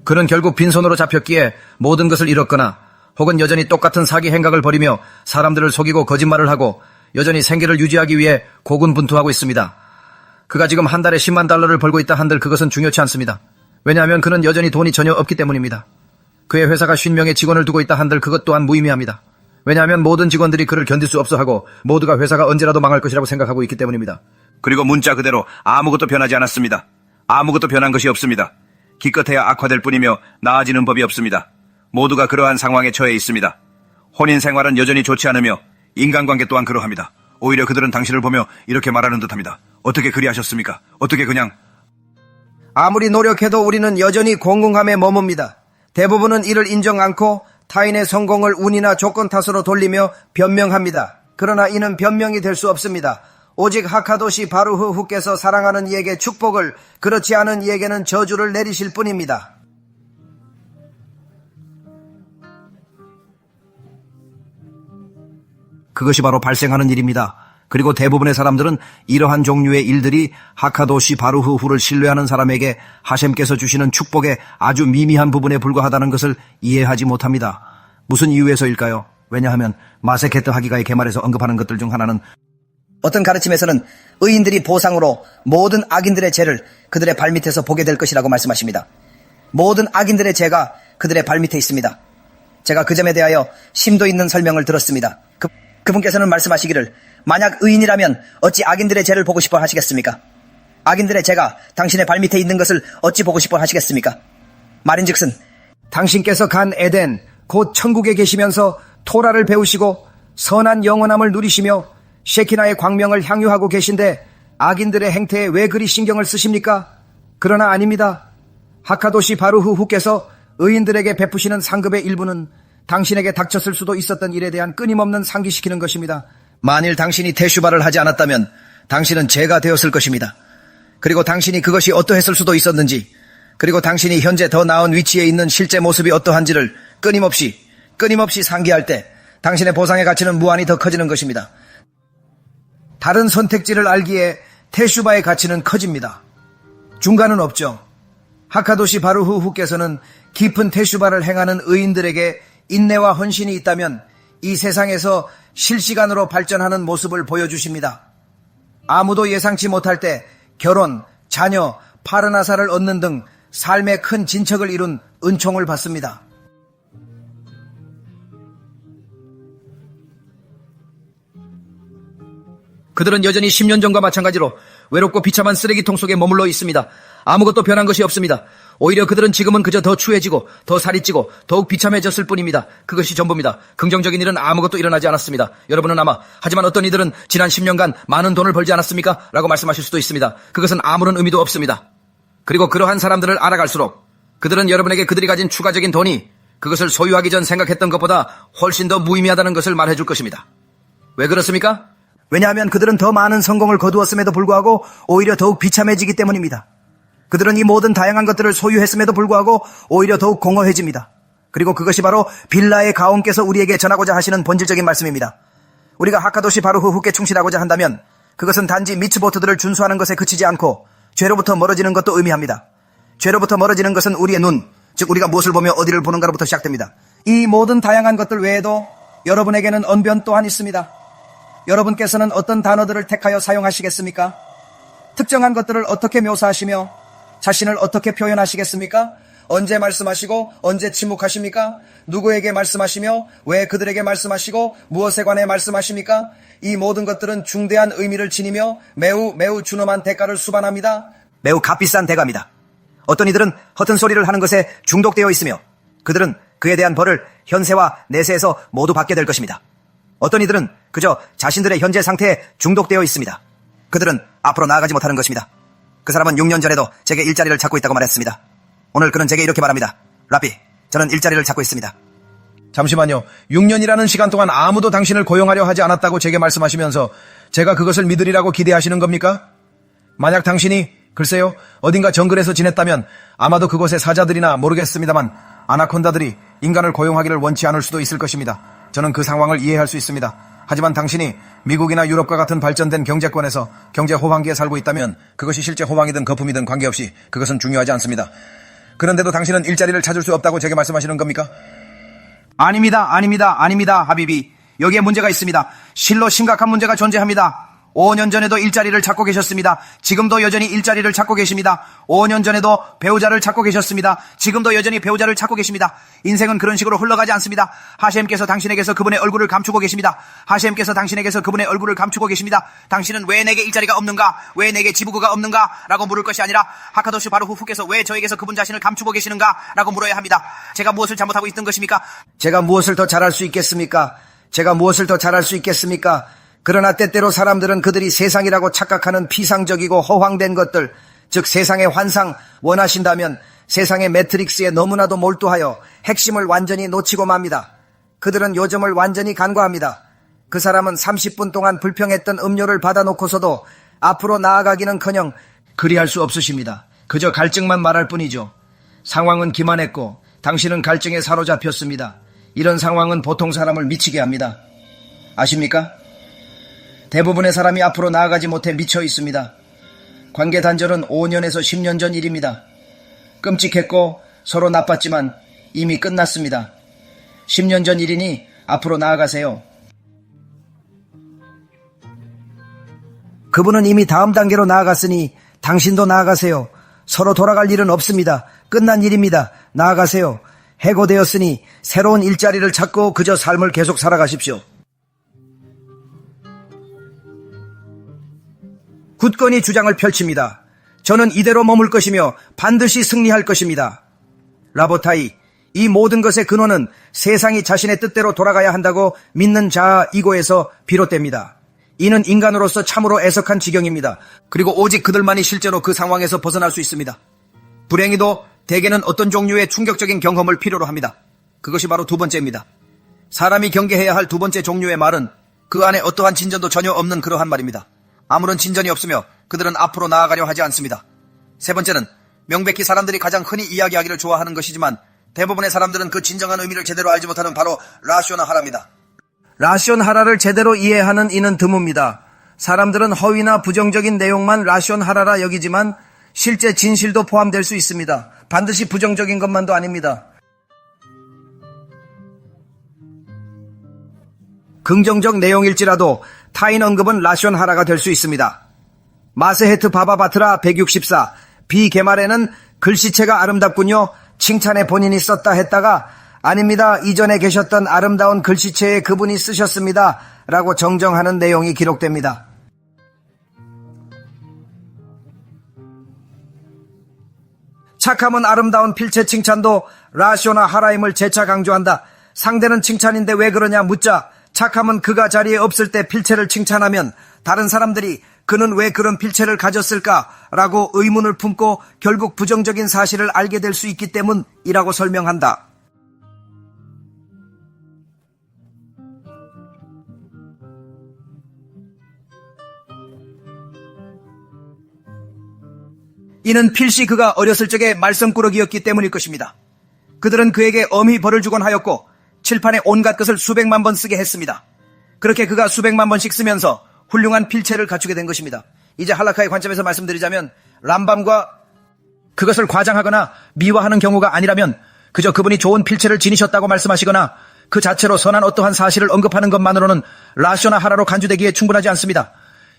그는 결국 빈손으로 잡혔기에 모든 것을 잃었거나 혹은 여전히 똑같은 사기 행각을 벌이며 사람들을 속이고 거짓말을 하고 여전히 생계를 유지하기 위해 고군분투하고 있습니다. 그가 지금 한 달에 10만 달러를 벌고 있다 한들 그것은 중요치 않습니다. 왜냐하면 그는 여전히 돈이 전혀 없기 때문입니다. 그의 회사가 50명의 직원을 두고 있다 한들 그것 또한 무의미합니다. 왜냐하면 모든 직원들이 그를 견딜 수 없어 하고 모두가 회사가 언제라도 망할 것이라고 생각하고 있기 때문입니다. 그리고 문자 그대로 아무것도 변하지 않았습니다. 아무것도 변한 것이 없습니다. 기껏해야 악화될 뿐이며 나아지는 법이 없습니다. 모두가 그러한 상황에 처해 있습니다. 혼인 생활은 여전히 좋지 않으며 인간관계 또한 그러합니다. 오히려 그들은 당신을 보며 이렇게 말하는 듯합니다. 어떻게 그리하셨습니까? 어떻게 그냥... 아무리 노력해도 우리는 여전히 공공함에 머뭅니다. 대부분은 이를 인정 않고 타인의 성공을 운이나 조건 탓으로 돌리며 변명합니다. 그러나 이는 변명이 될 수 없습니다. 오직 하카도시 바루흐 후께서 사랑하는 이에게 축복을, 그렇지 않은 이에게는 저주를 내리실 뿐입니다. 그것이 바로 발생하는 일입니다. 그리고 대부분의 사람들은 이러한 종류의 일들이 하카도시 바루흐 후를 신뢰하는 사람에게 하셴께서 주시는 축복의 아주 미미한 부분에 불과하다는 것을 이해하지 못합니다. 무슨 이유에서일까요? 왜냐하면 마세케트 하기가의 개말에서 언급하는 것들 중 하나는 어떤 가르침에서는 의인들이 보상으로 모든 악인들의 죄를 그들의 발밑에서 보게 될 것이라고 말씀하십니다. 모든 악인들의 죄가 그들의 발밑에 있습니다. 제가 그 점에 대하여 심도 있는 설명을 들었습니다. 그분께서는 말씀하시기를, 만약 의인이라면 어찌 악인들의 죄를 보고 싶어 하시겠습니까? 악인들의 죄가 당신의 발밑에 있는 것을 어찌 보고 싶어 하시겠습니까? 말인즉슨 당신께서 간 에덴, 곧 천국에 계시면서 토라를 배우시고 선한 영원함을 누리시며 셰키나의 광명을 향유하고 계신데 악인들의 행태에 왜 그리 신경을 쓰십니까? 그러나 아닙니다. 하카도시 바루흐 후께서 의인들에게 베푸시는 상급의 일부는 당신에게 닥쳤을 수도 있었던 일에 대한 끊임없는 상기시키는 것입니다. 만일 당신이 태슈바를 하지 않았다면 당신은 제가 되었을 것입니다. 그리고 당신이 그것이 어떠했을 수도 있었는지, 그리고 당신이 현재 더 나은 위치에 있는 실제 모습이 어떠한지를 끊임없이 상기할 때 당신의 보상의 가치는 무한히 더 커지는 것입니다. 다른 선택지를 알기에 태슈바의 가치는 커집니다. 중간은 없죠. 하카도시 바루후 후께서는 깊은 태슈바를 행하는 의인들에게 인내와 헌신이 있다면 이 세상에서 실시간으로 발전하는 모습을 보여주십니다. 아무도 예상치 못할 때 결혼, 자녀, 파르나사를 얻는 등 삶의 큰 진척을 이룬 은총을 받습니다. 그들은 여전히 10년 전과 마찬가지로 외롭고 비참한 쓰레기통 속에 머물러 있습니다. 아무것도 변한 것이 없습니다. 오히려 그들은 지금은 그저 더 추해지고 더 살이 찌고 더욱 비참해졌을 뿐입니다. 그것이 전부입니다. 긍정적인 일은 아무것도 일어나지 않았습니다. 여러분은 아마 하지만 어떤 이들은 지난 10년간 많은 돈을 벌지 않았습니까? 라고 말씀하실 수도 있습니다. 그것은 아무런 의미도 없습니다. 그리고 그러한 사람들을 알아갈수록 그들은 여러분에게 그들이 가진 추가적인 돈이 그것을 소유하기 전 생각했던 것보다 훨씬 더 무의미하다는 것을 말해줄 것입니다. 왜 그렇습니까? 왜냐하면 그들은 더 많은 성공을 거두었음에도 불구하고 오히려 더욱 비참해지기 때문입니다. 그들은 이 모든 다양한 것들을 소유했음에도 불구하고 오히려 더욱 공허해집니다. 그리고 그것이 바로 빌라의 가온께서 우리에게 전하고자 하시는 본질적인 말씀입니다. 우리가 하카도시 바루후 후께 충실하고자 한다면 그것은 단지 미츠보트들을 준수하는 것에 그치지 않고 죄로부터 멀어지는 것도 의미합니다. 죄로부터 멀어지는 것은 우리의 눈, 즉 우리가 무엇을 보며 어디를 보는가로부터 시작됩니다. 이 모든 다양한 것들 외에도 여러분에게는 언변 또한 있습니다. 여러분께서는 어떤 단어들을 택하여 사용하시겠습니까? 특정한 것들을 어떻게 묘사하시며 자신을 어떻게 표현하시겠습니까? 언제 말씀하시고 언제 침묵하십니까? 누구에게 말씀하시며 왜 그들에게 말씀하시고 무엇에 관해 말씀하십니까? 이 모든 것들은 중대한 의미를 지니며 매우 준엄한 대가를 수반합니다. 매우 값비싼 대가입니다. 어떤 이들은 허튼 소리를 하는 것에 중독되어 있으며 그들은 그에 대한 벌을 현세와 내세에서 모두 받게 될 것입니다. 어떤 이들은 그저 자신들의 현재 상태에 중독되어 있습니다. 그들은 앞으로 나아가지 못하는 것입니다. 그 사람은 6년 전에도 제게 일자리를 찾고 있다고 말했습니다. 오늘 그는 제게 이렇게 말합니다. 라피, 저는 일자리를 찾고 있습니다. 잠시만요. 6년이라는 시간 동안 아무도 당신을 고용하려 하지 않았다고 제게 말씀하시면서 제가 그것을 믿으리라고 기대하시는 겁니까? 만약 당신이 글쎄요 어딘가 정글에서 지냈다면 아마도 그곳의 사자들이나 모르겠습니다만 아나콘다들이 인간을 고용하기를 원치 않을 수도 있을 것입니다. 저는 그 상황을 이해할 수 있습니다. 하지만 당신이 미국이나 유럽과 같은 발전된 경제권에서 경제 호황기에 살고 있다면 그것이 실제 호황이든 거품이든 관계없이 그것은 중요하지 않습니다. 그런데도 당신은 일자리를 찾을 수 없다고 제게 말씀하시는 겁니까? 아닙니다. 하비비. 여기에 문제가 있습니다. 실로 심각한 문제가 존재합니다. 5년 전에도 일자리를 찾고 계셨습니다. 지금도 여전히 일자리를 찾고 계십니다. 5년 전에도 배우자를 찾고 계셨습니다. 지금도 여전히 배우자를 찾고 계십니다. 인생은 그런 식으로 흘러가지 않습니다. 하셴께서 당신에게서 그분의 얼굴을 감추고 계십니다. 하셴께서 당신에게서 그분의 얼굴을 감추고 계십니다. 당신은 왜 내게 일자리가 없는가? 왜 내게 지부구가 없는가? 라고 물을 것이 아니라 하카도시 바루후 후께서 왜 저에게서 그분 자신을 감추고 계시는가? 라고 물어야 합니다. 제가 무엇을 잘못하고 있던 것입니까? 제가 무엇을 더 잘할 수 있겠습니까? 그러나 때때로 사람들은 그들이 세상이라고 착각하는 피상적이고 허황된 것들, 즉 세상의 환상 원하신다면 세상의 매트릭스에 너무나도 몰두하여 핵심을 완전히 놓치고 맙니다. 그들은 요점을 완전히 간과합니다. 그 사람은 30분 동안 불평했던 음료를 받아놓고서도 앞으로 나아가기는커녕 그리할 수 없으십니다. 그저 갈증만 말할 뿐이죠. 상황은 기만했고 당신은 갈증에 사로잡혔습니다. 이런 상황은 보통 사람을 미치게 합니다. 아십니까? 대부분의 사람이 앞으로 나아가지 못해 미쳐 있습니다. 관계 단절은 5년에서 10년 전 일입니다. 끔찍했고 서로 나빴지만 이미 끝났습니다. 10년 전 일이니 앞으로 나아가세요. 그분은 이미 다음 단계로 나아갔으니 당신도 나아가세요. 서로 돌아갈 일은 없습니다. 끝난 일입니다. 나아가세요. 해고되었으니 새로운 일자리를 찾고 그저 삶을 계속 살아가십시오. 굳건히 주장을 펼칩니다. 저는 이대로 머물 것이며 반드시 승리할 것입니다. 라보타이, 이 모든 것의 근원은 세상이 자신의 뜻대로 돌아가야 한다고 믿는 자아 이고에서 비롯됩니다. 이는 인간으로서 참으로 애석한 지경입니다. 그리고 오직 그들만이 실제로 그 상황에서 벗어날 수 있습니다. 불행히도 대개는 어떤 종류의 충격적인 경험을 필요로 합니다. 그것이 바로 두 번째입니다. 사람이 경계해야 할 두 번째 종류의 말은 그 안에 어떠한 진전도 전혀 없는 그러한 말입니다. 아무런 진전이 없으며 그들은 앞으로 나아가려 하지 않습니다. 세 번째는 명백히 사람들이 가장 흔히 이야기하기를 좋아하는 것이지만 대부분의 사람들은 그 진정한 의미를 제대로 알지 못하는 바로 라시오나 하라입니다. 라시온 하라를 제대로 이해하는 이는 드뭅니다. 사람들은 허위나 부정적인 내용만 라시온 하라라 여기지만 실제 진실도 포함될 수 있습니다. 반드시 부정적인 것만도 아닙니다. 긍정적 내용일지라도 타인 언급은 라시온 하라가 될 수 있습니다. 마세헤트 바바바트라 164 비개말에는 글씨체가 아름답군요. 칭찬에 본인이 썼다 했다가 아닙니다. 이전에 계셨던 아름다운 글씨체에 그분이 쓰셨습니다. 라고 정정하는 내용이 기록됩니다. 착함은 아름다운 필체 칭찬도 라시오나 하라임을 재차 강조한다. 상대는 칭찬인데 왜 그러냐 묻자 착함은 그가 자리에 없을 때 필체를 칭찬하면 다른 사람들이 그는 왜 그런 필체를 가졌을까라고 의문을 품고 결국 부정적인 사실을 알게 될 수 있기 때문이라고 설명한다. 이는 필시 그가 어렸을 적에 말썽꾸러기였기 때문일 것입니다. 그들은 그에게 엄히 벌을 주곤 하였고 칠판에 온갖 것을 수백만 번 쓰게 했습니다. 그렇게 그가 수백만 번씩 쓰면서 훌륭한 필체를 갖추게 된 것입니다. 이제 할라카의 관점에서 말씀드리자면 람밤과 그것을 과장하거나 미화하는 경우가 아니라면 그저 그분이 좋은 필체를 지니셨다고 말씀하시거나 그 자체로 선한 어떠한 사실을 언급하는 것만으로는 라시오나 하라로 간주되기에 충분하지 않습니다.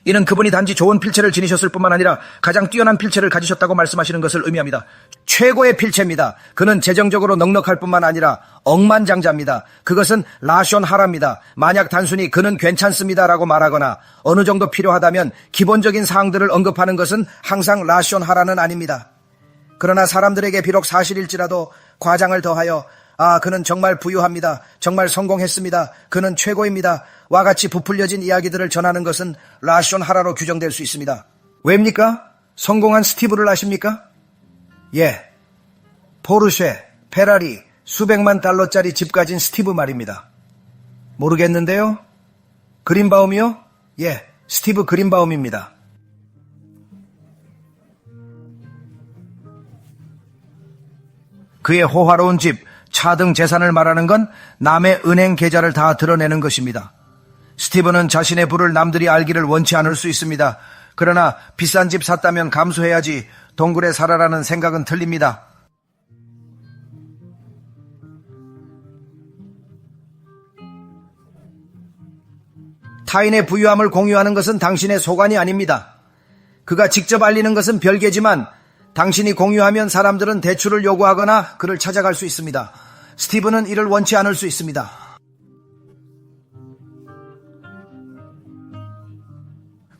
이는 그분이 단지 좋은 필체를 지니셨을 뿐만 아니라 가장 뛰어난 필체를 가지셨다고 말씀하시는 것을 의미합니다. 최고의 필체입니다. 그는 재정적으로 넉넉할 뿐만 아니라 억만장자입니다. 그것은 라시온 하라입니다. 만약 단순히 그는 괜찮습니다라고 말하거나 어느 정도 필요하다면 기본적인 사항들을 언급하는 것은 항상 라시온 하라는 아닙니다. 그러나 사람들에게 비록 사실일지라도 과장을 더하여 그는 정말 부유합니다. 정말 성공했습니다. 그는 최고입니다. 와 같이 부풀려진 이야기들을 전하는 것은 라시온 하라로 규정될 수 있습니다. 왜입니까? 성공한 스티브를 아십니까? 예. 포르쉐, 페라리, 수백만 달러짜리 집 가진 스티브 말입니다. 모르겠는데요? 그린바움이요? 예, 스티브 그린바움입니다. 그의 호화로운 집, 차 등 재산을 말하는 건 남의 은행 계좌를 다 드러내는 것입니다. 스티브는 자신의 부를 남들이 알기를 원치 않을 수 있습니다. 그러나 비싼 집 샀다면 감수해야지 동굴에 살아라는 생각은 틀립니다. 타인의 부유함을 공유하는 것은 당신의 소관이 아닙니다. 그가 직접 알리는 것은 별개지만 당신이 공유하면 사람들은 대출을 요구하거나 그를 찾아갈 수 있습니다. 스티브는 이를 원치 않을 수 있습니다.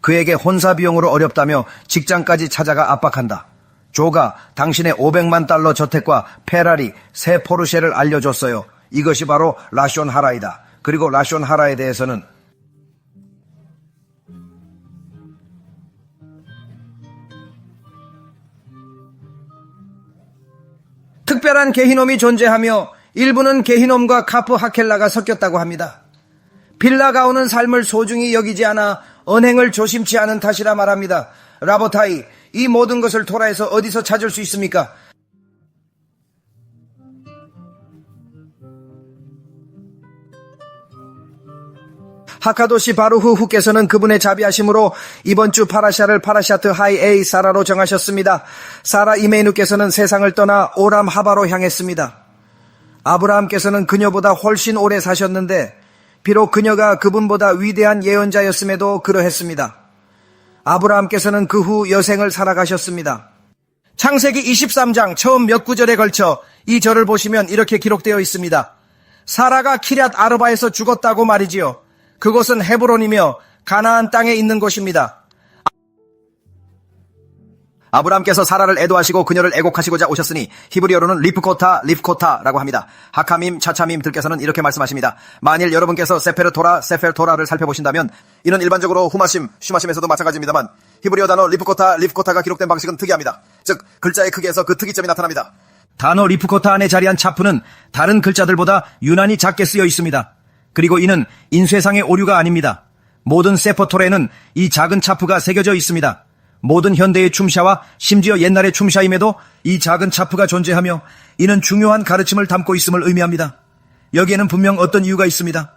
그에게 혼사 비용으로 어렵다며 직장까지 찾아가 압박한다. 조가 당신의 500만 달러 저택과 페라리, 새 포르쉐를 알려줬어요. 이것이 바로 라시온 하라이다. 그리고 라시온 하라에 대해서는 특별한 게히놈이 존재하며 일부는 게히놈과 카프 하켈라가 섞였다고 합니다. 빌라가 오는 삶을 소중히 여기지 않아 언행을 조심치 않은 탓이라 말합니다. 라보타이, 이 모든 것을 토라에서 어디서 찾을 수 있습니까? 하카도시 바루흐 후께서는 그분의 자비하심으로 이번 주 파라샤를 파라샤트 하이 에이 사라로 정하셨습니다. 사라 이메이누께서는 세상을 떠나 오람 하바로 향했습니다. 아브라함께서는 그녀보다 훨씬 오래 사셨는데 비록 그녀가 그분보다 위대한 예언자였음에도 그러했습니다. 아브라함께서는 그 후 여생을 살아가셨습니다. 창세기 23장 처음 몇 구절에 걸쳐 이 절을 보시면 이렇게 기록되어 있습니다. 사라가 키럇 아르바에서 죽었다고 말이지요. 그곳은 헤브론이며 가나안 땅에 있는 곳입니다. 아브라함께서 사라를 애도하시고 그녀를 애곡하시고자 오셨으니 히브리어로는 리프코타라고 합니다. 하카밈, 차차밈들께서는 이렇게 말씀하십니다. 만일 여러분께서 세페르 토라를 살펴보신다면 이는 일반적으로 후마심, 슈마심에서도 마찬가지입니다만 히브리어 단어 리프코타가 기록된 방식은 특이합니다. 즉 글자의 크기에서 그 특이점이 나타납니다. 단어 리프코타 안에 자리한 차프는 다른 글자들보다 유난히 작게 쓰여 있습니다. 그리고 이는 인쇄상의 오류가 아닙니다. 모든 세포토레에는 이 작은 차프가 새겨져 있습니다. 모든 현대의 춤샤와 심지어 옛날의 춤샤임에도 이 작은 차프가 존재하며 이는 중요한 가르침을 담고 있음을 의미합니다. 여기에는 분명 어떤 이유가 있습니다.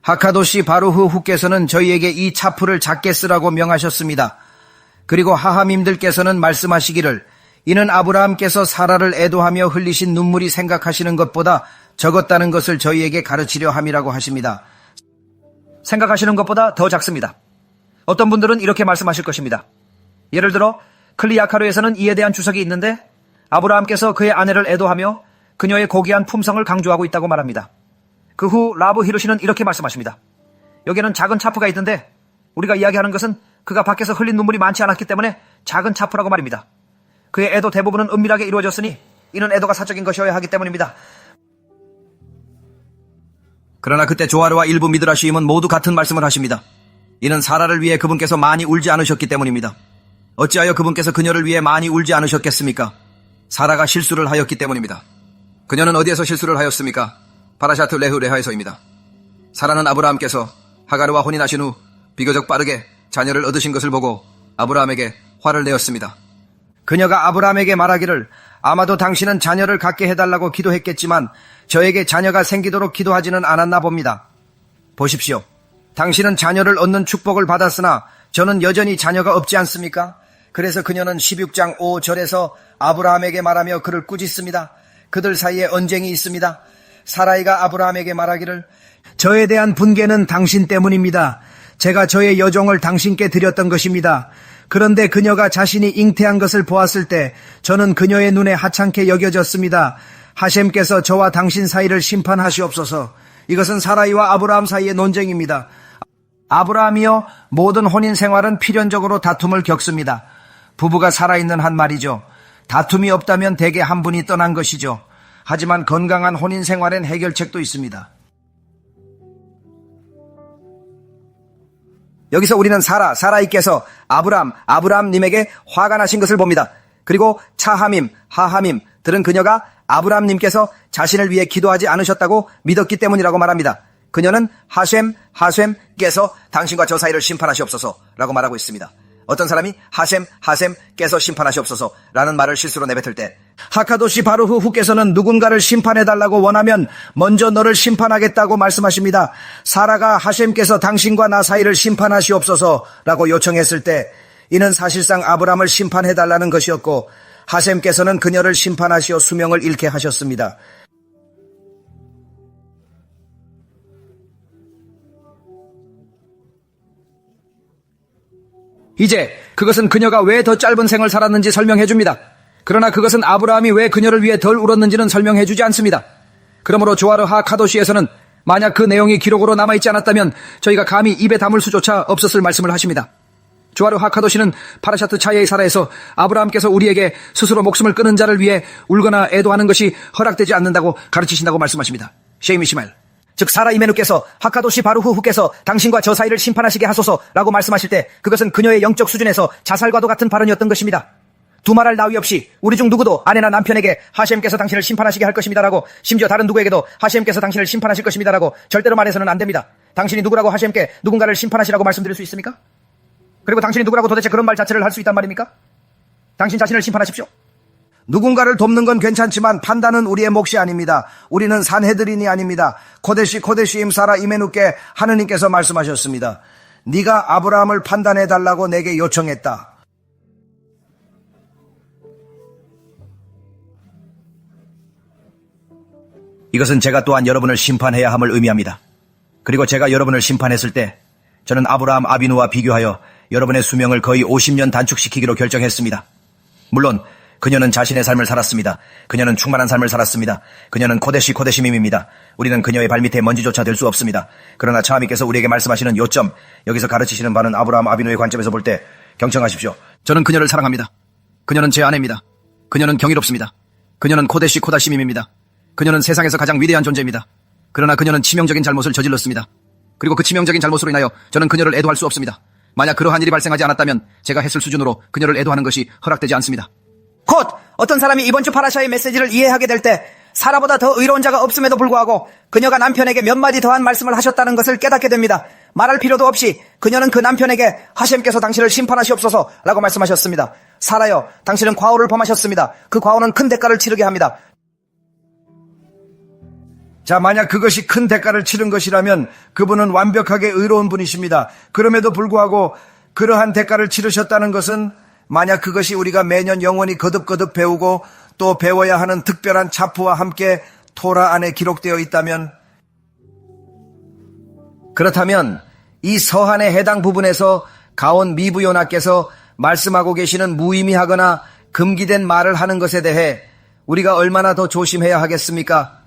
하카도시 바루흐 후께서는 저희에게 이 차프를 작게 쓰라고 명하셨습니다. 그리고 하하밈들께서는 말씀하시기를 이는 아브라함께서 사라를 애도하며 흘리신 눈물이 생각하시는 것보다 적었다는 것을 저희에게 가르치려 함이라고 하십니다. 생각하시는 것보다 더 작습니다. 어떤 분들은 이렇게 말씀하실 것입니다. 예를 들어 클리아카르에서는 이에 대한 주석이 있는데 아브라함께서 그의 아내를 애도하며 그녀의 고귀한 품성을 강조하고 있다고 말합니다. 그 후 라브 히로시는 이렇게 말씀하십니다. 여기에는 작은 차프가 있던데 우리가 이야기하는 것은 그가 밖에서 흘린 눈물이 많지 않았기 때문에 작은 차프라고 말입니다. 그의 애도 대부분은 은밀하게 이루어졌으니 이는 애도가 사적인 것이어야 하기 때문입니다. 그러나 그때 조아르와 일부 미드라시임은 모두 같은 말씀을 하십니다. 이는 사라를 위해 그분께서 많이 울지 않으셨기 때문입니다. 어찌하여 그분께서 그녀를 위해 많이 울지 않으셨겠습니까? 사라가 실수를 하였기 때문입니다. 그녀는 어디에서 실수를 하였습니까? 파라샤트 레흐 레하에서입니다. 사라는 아브라함께서 하가르와 혼인하신 후 비교적 빠르게 자녀를 얻으신 것을 보고 아브라함에게 화를 내었습니다. 그녀가 아브라함에게 말하기를 아마도 당신은 자녀를 갖게 해달라고 기도했겠지만 저에게 자녀가 생기도록 기도하지는 않았나 봅니다. 보십시오. 당신은 자녀를 얻는 축복을 받았으나 저는 여전히 자녀가 없지 않습니까? 그래서 그녀는 16장 5절에서 아브라함에게 말하며 그를 꾸짖습니다. 그들 사이에 언쟁이 있습니다. 사라이가 아브라함에게 말하기를 저에 대한 분개는 당신 때문입니다. 제가 저의 여종을 당신께 드렸던 것입니다. 그런데 그녀가 자신이 잉태한 것을 보았을 때 저는 그녀의 눈에 하찮게 여겨졌습니다. 하셴께서 저와 당신 사이를 심판하시옵소서. 이것은 사라이와 아브라함 사이의 논쟁입니다. 아브라함이요 모든 혼인 생활은 필연적으로 다툼을 겪습니다. 부부가 살아있는 한 말이죠. 다툼이 없다면 대개 한 분이 떠난 것이죠. 하지만 건강한 혼인 생활엔 해결책도 있습니다. 여기서 우리는 사라이께서 아브람님에게 화가 나신 것을 봅니다. 그리고 차하밈, 하하밈 들은 그녀가 아브람님께서 자신을 위해 기도하지 않으셨다고 믿었기 때문이라고 말합니다. 그녀는 하셈께서 당신과 저 사이를 심판하시옵소서라고 말하고 있습니다. 어떤 사람이 하셈께서 심판하시옵소서라는 말을 실수로 내뱉을 때 하카도시 바루흐 후께서는 누군가를 심판해달라고 원하면 먼저 너를 심판하겠다고 말씀하십니다. 사라가 하셈께서 당신과 나 사이를 심판하시옵소서라고 요청했을 때 이는 사실상 아브람을 심판해달라는 것이었고 하셈께서는 그녀를 심판하시어 수명을 잃게 하셨습니다. 이제 그것은 그녀가 왜 더 짧은 생을 살았는지 설명해 줍니다. 그러나 그것은 아브라함이 왜 그녀를 위해 덜 울었는지는 설명해 주지 않습니다. 그러므로 조아르 하카도시에서는 만약 그 내용이 기록으로 남아있지 않았다면 저희가 감히 입에 담을 수조차 없었을 말씀을 하십니다. 조아르 하카도시는 파라샤트 차예의 사라에서 아브라함께서 우리에게 스스로 목숨을 끊은 자를 위해 울거나 애도하는 것이 허락되지 않는다고 가르치신다고 말씀하십니다. 셰이미시말 즉 사라 이메누께서 하카도시 바루흐 후께서 당신과 저 사이를 심판하시게 하소서라고 말씀하실 때 그것은 그녀의 영적 수준에서 자살과도 같은 발언이었던 것입니다. 두말할 나위 없이 우리 중 누구도 아내나 남편에게 하셴께서 당신을 심판하시게 할 것입니다라고 심지어 다른 누구에게도 하셴께서 당신을 심판하실 것입니다라고 절대로 말해서는 안 됩니다. 당신이 누구라고 하셴께 누군가를 심판하시라고 말씀드릴 수 있습니까? 그리고 당신이 누구라고 도대체 그런 말 자체를 할 수 있단 말입니까? 당신 자신을 심판하십시오. 누군가를 돕는 건 괜찮지만 판단은 우리의 몫이 아닙니다. 우리는 산헤드린이 아닙니다. 코데시임 사라 이메누께 하느님께서 말씀하셨습니다. 네가 아브라함을 판단해달라고 내게 요청했다. 이것은 제가 또한 여러분을 심판해야 함을 의미합니다. 그리고 제가 여러분을 심판했을 때 저는 아브라함 아비누와 비교하여 여러분의 수명을 거의 50년 단축시키기로 결정했습니다. 물론 그녀는 자신의 삶을 살았습니다. 그녀는 충만한 삶을 살았습니다. 그녀는 코데시밈입니다. 우리는 그녀의 발밑에 먼지조차 될 수 없습니다. 그러나 차하미께서 우리에게 말씀하시는 요점, 여기서 가르치시는 바는 아브라함 아비누의 관점에서 볼 때 경청하십시오. 저는 그녀를 사랑합니다. 그녀는 제 아내입니다. 그녀는 경이롭습니다. 그녀는 코다시밈입니다. 그녀는 세상에서 가장 위대한 존재입니다. 그러나 그녀는 치명적인 잘못을 저질렀습니다. 그리고 그 치명적인 잘못으로 인하여 저는 그녀를 애도할 수 없습니다. 만약 그러한 일이 발생하지 않았다면 제가 했을 수준으로 그녀를 애도하는 것이 허락되지 않습니다. 곧 어떤 사람이 이번 주 파라샤의 메시지를 이해하게 될 때 사라보다 더 의로운 자가 없음에도 불구하고 그녀가 남편에게 몇 마디 더한 말씀을 하셨다는 것을 깨닫게 됩니다. 말할 필요도 없이 그녀는 그 남편에게 하셈께서 당신을 심판하시옵소서 라고 말씀하셨습니다. 사라여, 당신은 과오를 범하셨습니다. 그 과오는 큰 대가를 치르게 합니다. 자, 만약 그것이 큰 대가를 치른 것이라면 그분은 완벽하게 의로운 분이십니다. 그럼에도 불구하고 그러한 대가를 치르셨다는 것은 만약 그것이 우리가 매년 영원히 거듭거듭 배우고 또 배워야 하는 특별한 차프와 함께 토라 안에 기록되어 있다면, 그렇다면 이 서한의 해당 부분에서 가온 미부요나께서 말씀하고 계시는 무의미하거나 금기된 말을 하는 것에 대해 우리가 얼마나 더 조심해야 하겠습니까?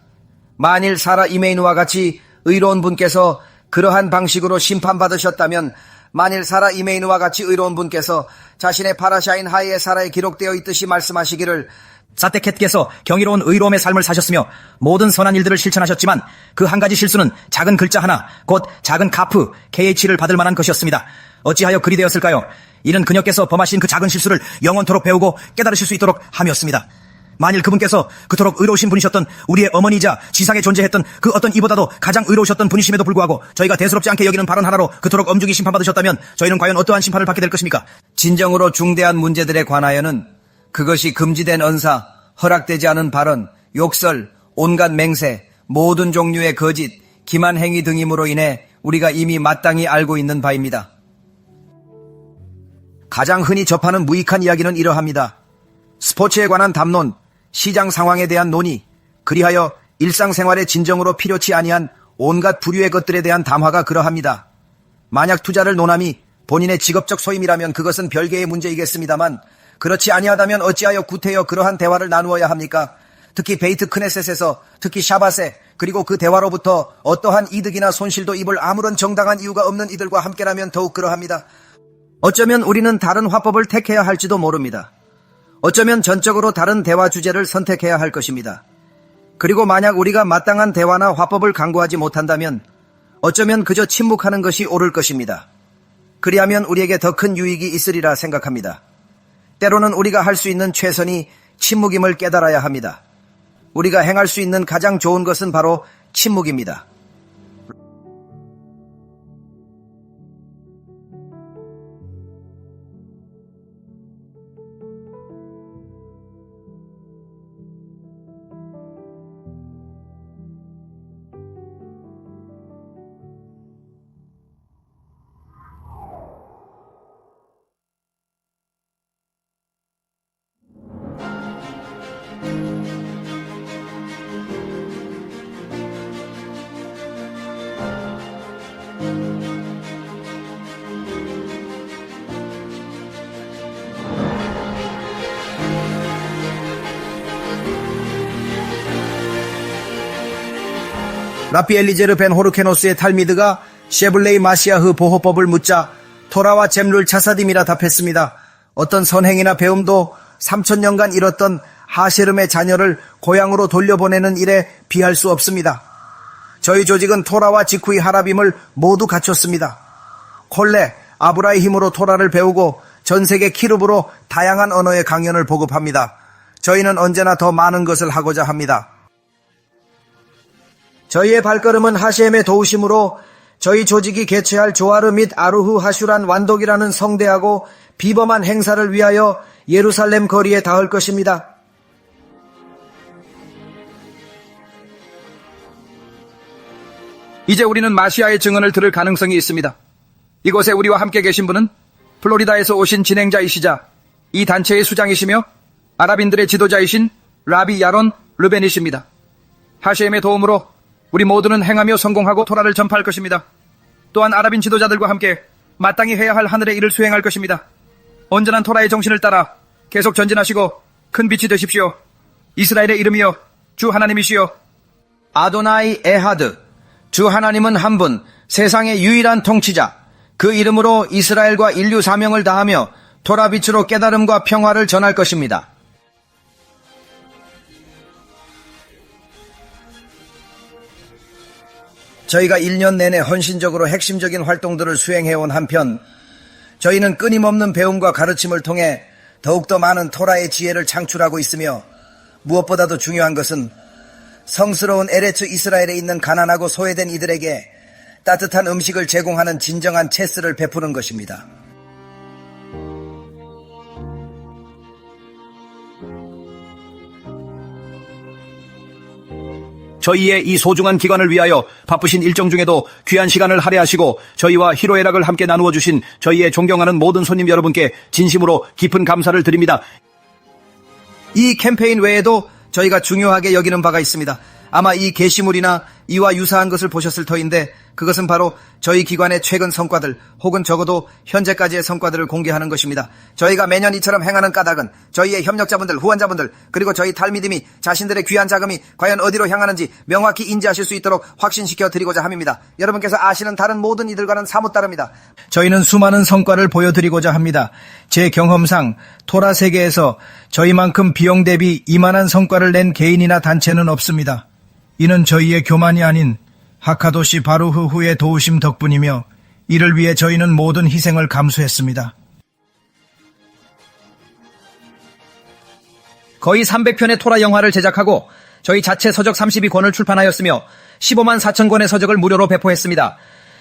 만일 사라 이메이누와 같이 의로운 분께서 그러한 방식으로 심판받으셨다면, 만일 사라 이메이누와 같이 의로운 분께서 자신의 파라샤인 하이의 사라에 기록되어 있듯이 말씀하시기를, 사테켓께서 경이로운 의로움의 삶을 사셨으며 모든 선한 일들을 실천하셨지만 그 한 가지 실수는 작은 글자 하나, 곧 작은 카프, KH를 받을 만한 것이었습니다. 어찌하여 그리 되었을까요? 이는 그녀께서 범하신 그 작은 실수를 영원토록 배우고 깨달으실 수 있도록 함이었습니다. 만일 그분께서 그토록 의로우신 분이셨던 우리의 어머니이자 지상에 존재했던 그 어떤 이보다도 가장 의로우셨던 분이심에도 불구하고 저희가 대수롭지 않게 여기는 발언 하나로 그토록 엄중히 심판받으셨다면 저희는 과연 어떠한 심판을 받게 될 것입니까? 진정으로 중대한 문제들에 관하여는 그것이 금지된 언사, 허락되지 않은 발언, 욕설, 온갖 맹세, 모든 종류의 거짓, 기만 행위 등임으로 인해 우리가 이미 마땅히 알고 있는 바입니다. 가장 흔히 접하는 무익한 이야기는 이러합니다. 스포츠에 관한 담론, 시장 상황에 대한 논의, 그리하여 일상생활에 진정으로 필요치 아니한 온갖 부류의 것들에 대한 담화가 그러합니다. 만약 투자를 논함이 본인의 직업적 소임이라면 그것은 별개의 문제이겠습니다만, 그렇지 아니하다면 어찌하여 구태여 그러한 대화를 나누어야 합니까? 특히 베이트 크네셋에서, 특히 샤밧에, 그리고 그 대화로부터 어떠한 이득이나 손실도 입을 아무런 정당한 이유가 없는 이들과 함께라면 더욱 그러합니다. 어쩌면 우리는 다른 화법을 택해야 할지도 모릅니다. 어쩌면 전적으로 다른 대화 주제를 선택해야 할 것입니다. 그리고 만약 우리가 마땅한 대화나 화법을 강구하지 못한다면 어쩌면 그저 침묵하는 것이 옳을 것입니다. 그리하면 우리에게 더 큰 유익이 있으리라 생각합니다. 때로는 우리가 할 수 있는 최선이 침묵임을 깨달아야 합니다. 우리가 행할 수 있는 가장 좋은 것은 바로 침묵입니다. 라피 엘리제르 벤 호르케노스의 탈미드가 셰블레이 마시아흐 보호법을 묻자 토라와 잼룰 차사딤이라 답했습니다. 어떤 선행이나 배움도 3000년간 잃었던 하셰름의 자녀를 고향으로 돌려보내는 일에 비할 수 없습니다. 저희 조직은 토라와 지쿠이 하라빔을 모두 갖췄습니다. 콜레, 아브라의 힘으로 토라를 배우고 전 세계 키룹으로 다양한 언어의 강연을 보급합니다. 저희는 언제나 더 많은 것을 하고자 합니다. 저희의 발걸음은 하셴의 도우심으로 저희 조직이 개최할 조아르 및 아루후 하슈란 완독이라는 성대하고 비범한 행사를 위하여 예루살렘 거리에 닿을 것입니다. 이제 우리는 마시아의 증언을 들을 가능성이 있습니다. 이곳에 우리와 함께 계신 분은 플로리다에서 오신 진행자이시자 이 단체의 수장이시며 아랍인들의 지도자이신 라비 야론 르벤이십니다. 하셴의 도움으로 우리 모두는 행하며 성공하고 토라를 전파할 것입니다. 또한 아랍인 지도자들과 함께 마땅히 해야 할 하늘의 일을 수행할 것입니다. 온전한 토라의 정신을 따라 계속 전진하시고 큰 빛이 되십시오. 이스라엘의 이름이여 주 하나님이시여. 아도나이 에하드, 주 하나님은 한 분, 세상의 유일한 통치자, 그 이름으로 이스라엘과 인류 사명을 다하며 토라 빛으로 깨달음과 평화를 전할 것입니다. 저희가 1년 내내 헌신적으로 핵심적인 활동들을 수행해온 한편 저희는 끊임없는 배움과 가르침을 통해 더욱더 많은 토라의 지혜를 창출하고 있으며 무엇보다도 중요한 것은 성스러운 에레츠 이스라엘에 있는 가난하고 소외된 이들에게 따뜻한 음식을 제공하는 진정한 체스를 베푸는 것입니다. 저희의 이 소중한 기관을 위하여 바쁘신 일정 중에도 귀한 시간을 할애하시고 저희와 희로애락을 함께 나누어 주신 저희의 존경하는 모든 손님 여러분께 진심으로 깊은 감사를 드립니다. 이 캠페인 외에도 저희가 중요하게 여기는 바가 있습니다. 아마 이 게시물이나 이와 유사한 것을 보셨을 터인데 그것은 바로 저희 기관의 최근 성과들 혹은 적어도 현재까지의 성과들을 공개하는 것입니다. 저희가 매년 이처럼 행하는 까닭은 저희의 협력자분들, 후원자분들 그리고 저희 탈미님이 자신들의 귀한 자금이 과연 어디로 향하는지 명확히 인지하실 수 있도록 확신시켜 드리고자 함입니다. 여러분께서 아시는 다른 모든 이들과는 사뭇 다릅니다. 저희는 수많은 성과를 보여드리고자 합니다. 제 경험상 토라 세계에서 저희만큼 비용 대비 이만한 성과를 낸 개인이나 단체는 없습니다. 이는 저희의 교만이 아닌 하카도시 바루흐후의 도우심 덕분이며 이를 위해 저희는 모든 희생을 감수했습니다. 거의 300편의 토라 영화를 제작하고 저희 자체 서적 32권을 출판하였으며 15만 4천 권의 서적을 무료로 배포했습니다.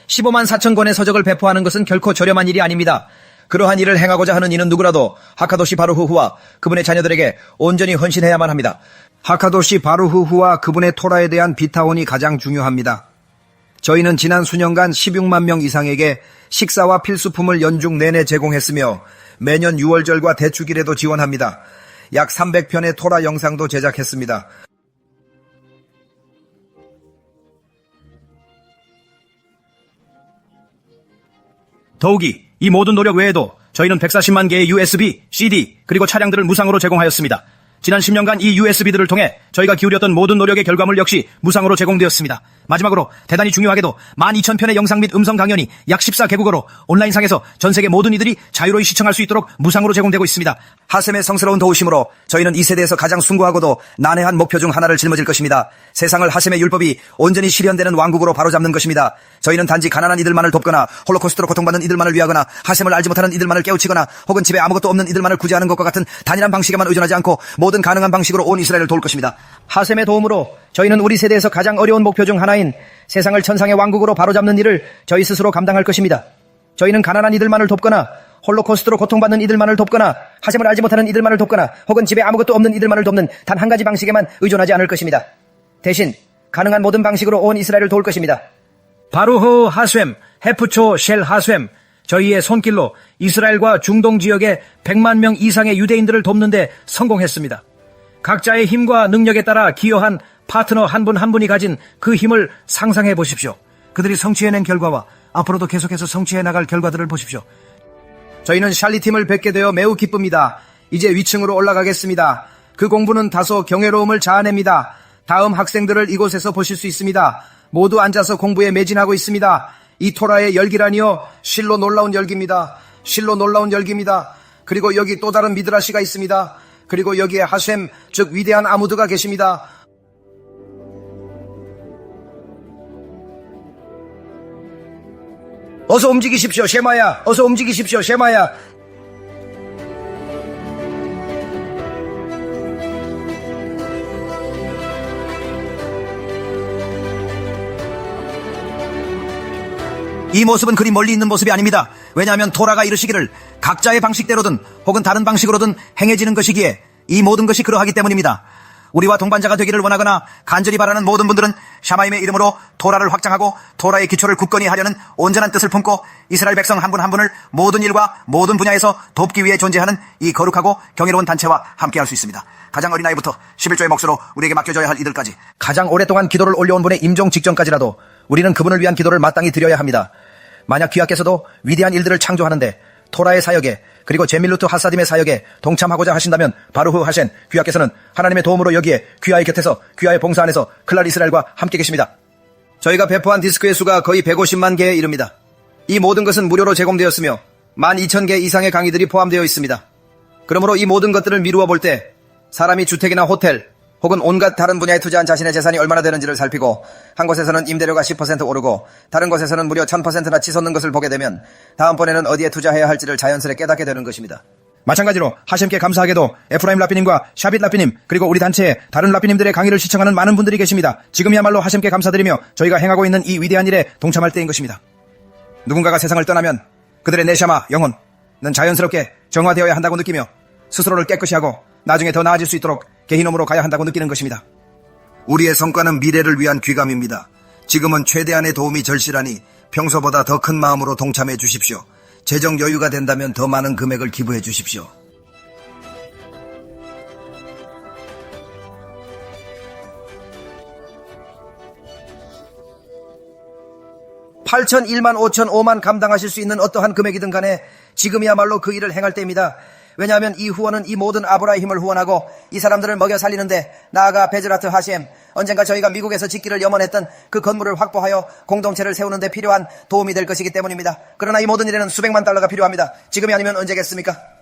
15만 4천 권의 서적을 배포하는 것은 결코 저렴한 일이 아닙니다. 그러한 일을 행하고자 하는 이는 누구라도 하카도시 바루흐후와 그분의 자녀들에게 온전히 헌신해야만 합니다. 하카도시 바루흐후와 그분의 토라에 대한 비타온이 가장 중요합니다. 저희는 지난 수년간 16만 명 이상에게 식사와 필수품을 연중 내내 제공했으며 매년 6월절과 대축일에도 지원합니다. 약 300편의 토라 영상도 제작했습니다. 더욱이 이 모든 노력 외에도 저희는 140만 개의 USB, CD 그리고 차량들을 무상으로 제공하였습니다. 지난 10년간 이 USB들을 통해 저희가 기울였던 모든 노력의 결과물 역시 무상으로 제공되었습니다. 마지막으로 대단히 중요하게도 12,000편의 영상 및 음성 강연이 약 14개국어로 온라인상에서 전세계 모든 이들이 자유로이 시청할 수 있도록 무상으로 제공되고 있습니다. 하셈의 성스러운 도우심으로 저희는 이 세대에서 가장 숭고하고도 난해한 목표 중 하나를 짊어질 것입니다. 세상을 하셈의 율법이 온전히 실현되는 왕국으로 바로잡는 것입니다. 저희는 단지 가난한 이들만을 돕거나 홀로코스트로 고통받는 이들만을 위하거나 하셈을 알지 못하는 이들만을 깨우치거나 혹은 집에 아무것도 없는 이들만을 구제하는 것과 같은 단일한 방식에만 의존하지 않고 모든 가능한 방식으로 온 이스라엘을 도울 것입니다. 하셈의 도움으로 저희는 우리 세대에서 가장 어려운 목표 중 하나인 세상을 천상의 왕국으로 바로잡는 일을 저희 스스로 감당할 것입니다. 저희는 가난한 이들만을 돕거나 홀로코스트로 고통받는 이들만을 돕거나 하셈을 알지 못하는 이들만을 돕거나 혹은 집에 아무것도 없는 이들만을 돕는 단 한 가지 방식에만 의존하지 않을 것입니다. 대신 가능한 모든 방식으로 온 이스라엘을 도울 것입니다. 바루흐 하셈, 헤프초 쉘 하셈, 저희의 손길로 이스라엘과 중동 지역의 100만 명 이상의 유대인들을 돕는 데 성공했습니다. 각자의 힘과 능력에 따라 기여한 파트너 한 분 한 분이 가진 그 힘을 상상해 보십시오. 그들이 성취해낸 결과와 앞으로도 계속해서 성취해 나갈 결과들을 보십시오. 저희는 샬리팀을 뵙게 되어 매우 기쁩니다. 이제 위층으로 올라가겠습니다. 그 공부는 다소 경외로움을 자아냅니다. 다음 학생들을 이곳에서 보실 수 있습니다. 모두 앉아서 공부에 매진하고 있습니다. 이 토라의 열기라니요, 실로 놀라운 열기입니다. 실로 놀라운 열기입니다. 그리고 여기 또 다른 미드라시가 있습니다. 그리고 여기에 하셈, 즉 위대한 아무드가 계십니다. 어서 움직이십시오, 쉐마야. 어서 움직이십시오, 쉐마야. 이 모습은 그리 멀리 있는 모습이 아닙니다. 왜냐하면 토라가 이르시기를 각자의 방식대로든 혹은 다른 방식으로든 행해지는 것이기에 이 모든 것이 그러하기 때문입니다. 우리와 동반자가 되기를 원하거나 간절히 바라는 모든 분들은 샤마임의 이름으로 토라를 확장하고 토라의 기초를 굳건히 하려는 온전한 뜻을 품고 이스라엘 백성 한 분 한 분을 모든 일과 모든 분야에서 돕기 위해 존재하는 이 거룩하고 경이로운 단체와 함께할 수 있습니다. 가장 어린 나이부터 11조의 몫으로 우리에게 맡겨져야 할 이들까지 가장 오랫동안 기도를 올려온 분의 임종 직전까지라도 우리는 그분을 위한 기도를 마땅히 드려야 합니다. 만약 귀하께서도 위대한 일들을 창조하는데 토라의 사역에 그리고 제밀루트 하사딤의 사역에 동참하고자 하신다면 바루흐 하센 귀하께서는 하나님의 도움으로 여기에 귀하의 곁에서 귀하의 봉사 안에서 클랄 이스라엘과 함께 계십니다. 저희가 배포한 디스크의 수가 거의 150만 개에 이릅니다. 이 모든 것은 무료로 제공되었으며 12,000개 이상의 강의들이 포함되어 있습니다. 그러므로 이 모든 것들을 미루어 볼 때 사람이 주택이나 호텔 혹은 온갖 다른 분야에 투자한 자신의 재산이 얼마나 되는지를 살피고 한 곳에서는 임대료가 10% 오르고 다른 곳에서는 무려 1000%나 치솟는 것을 보게 되면 다음번에는 어디에 투자해야 할지를 자연스레 깨닫게 되는 것입니다. 마찬가지로 하셴께 감사하게도 에프라임 라피님과 샤빗 라피님 그리고 우리 단체의 다른 라피님들의 강의를 시청하는 많은 분들이 계십니다. 지금이야말로 하셴께 감사드리며 저희가 행하고 있는 이 위대한 일에 동참할 때인 것입니다. 누군가가 세상을 떠나면 그들의 네샤마, 영혼은 자연스럽게 정화되어야 한다고 느끼며 스스로를 깨끗이 하고 나중에 더 나아질 수 있도록 개인홈으로 가야 한다고 느끼는 것입니다. 우리의 성과는 미래를 위한 귀감입니다. 지금은 최대한의 도움이 절실하니 평소보다 더 큰 마음으로 동참해 주십시오. 재정 여유가 된다면 더 많은 금액을 기부해 주십시오. 8천, 1만, 5천, 5만 감당하실 수 있는 어떠한 금액이든 간에 지금이야말로 그 일을 행할 때입니다. 왜냐하면 이 후원은 이 모든 아브라의 힘을 후원하고 이 사람들을 먹여 살리는데, 나아가 베즈라트 하셴, 언젠가 저희가 미국에서 짓기를 염원했던 그 건물을 확보하여 공동체를 세우는 데 필요한 도움이 될 것이기 때문입니다. 그러나 이 모든 일에는 수백만 달러가 필요합니다. 지금이 아니면 언제겠습니까?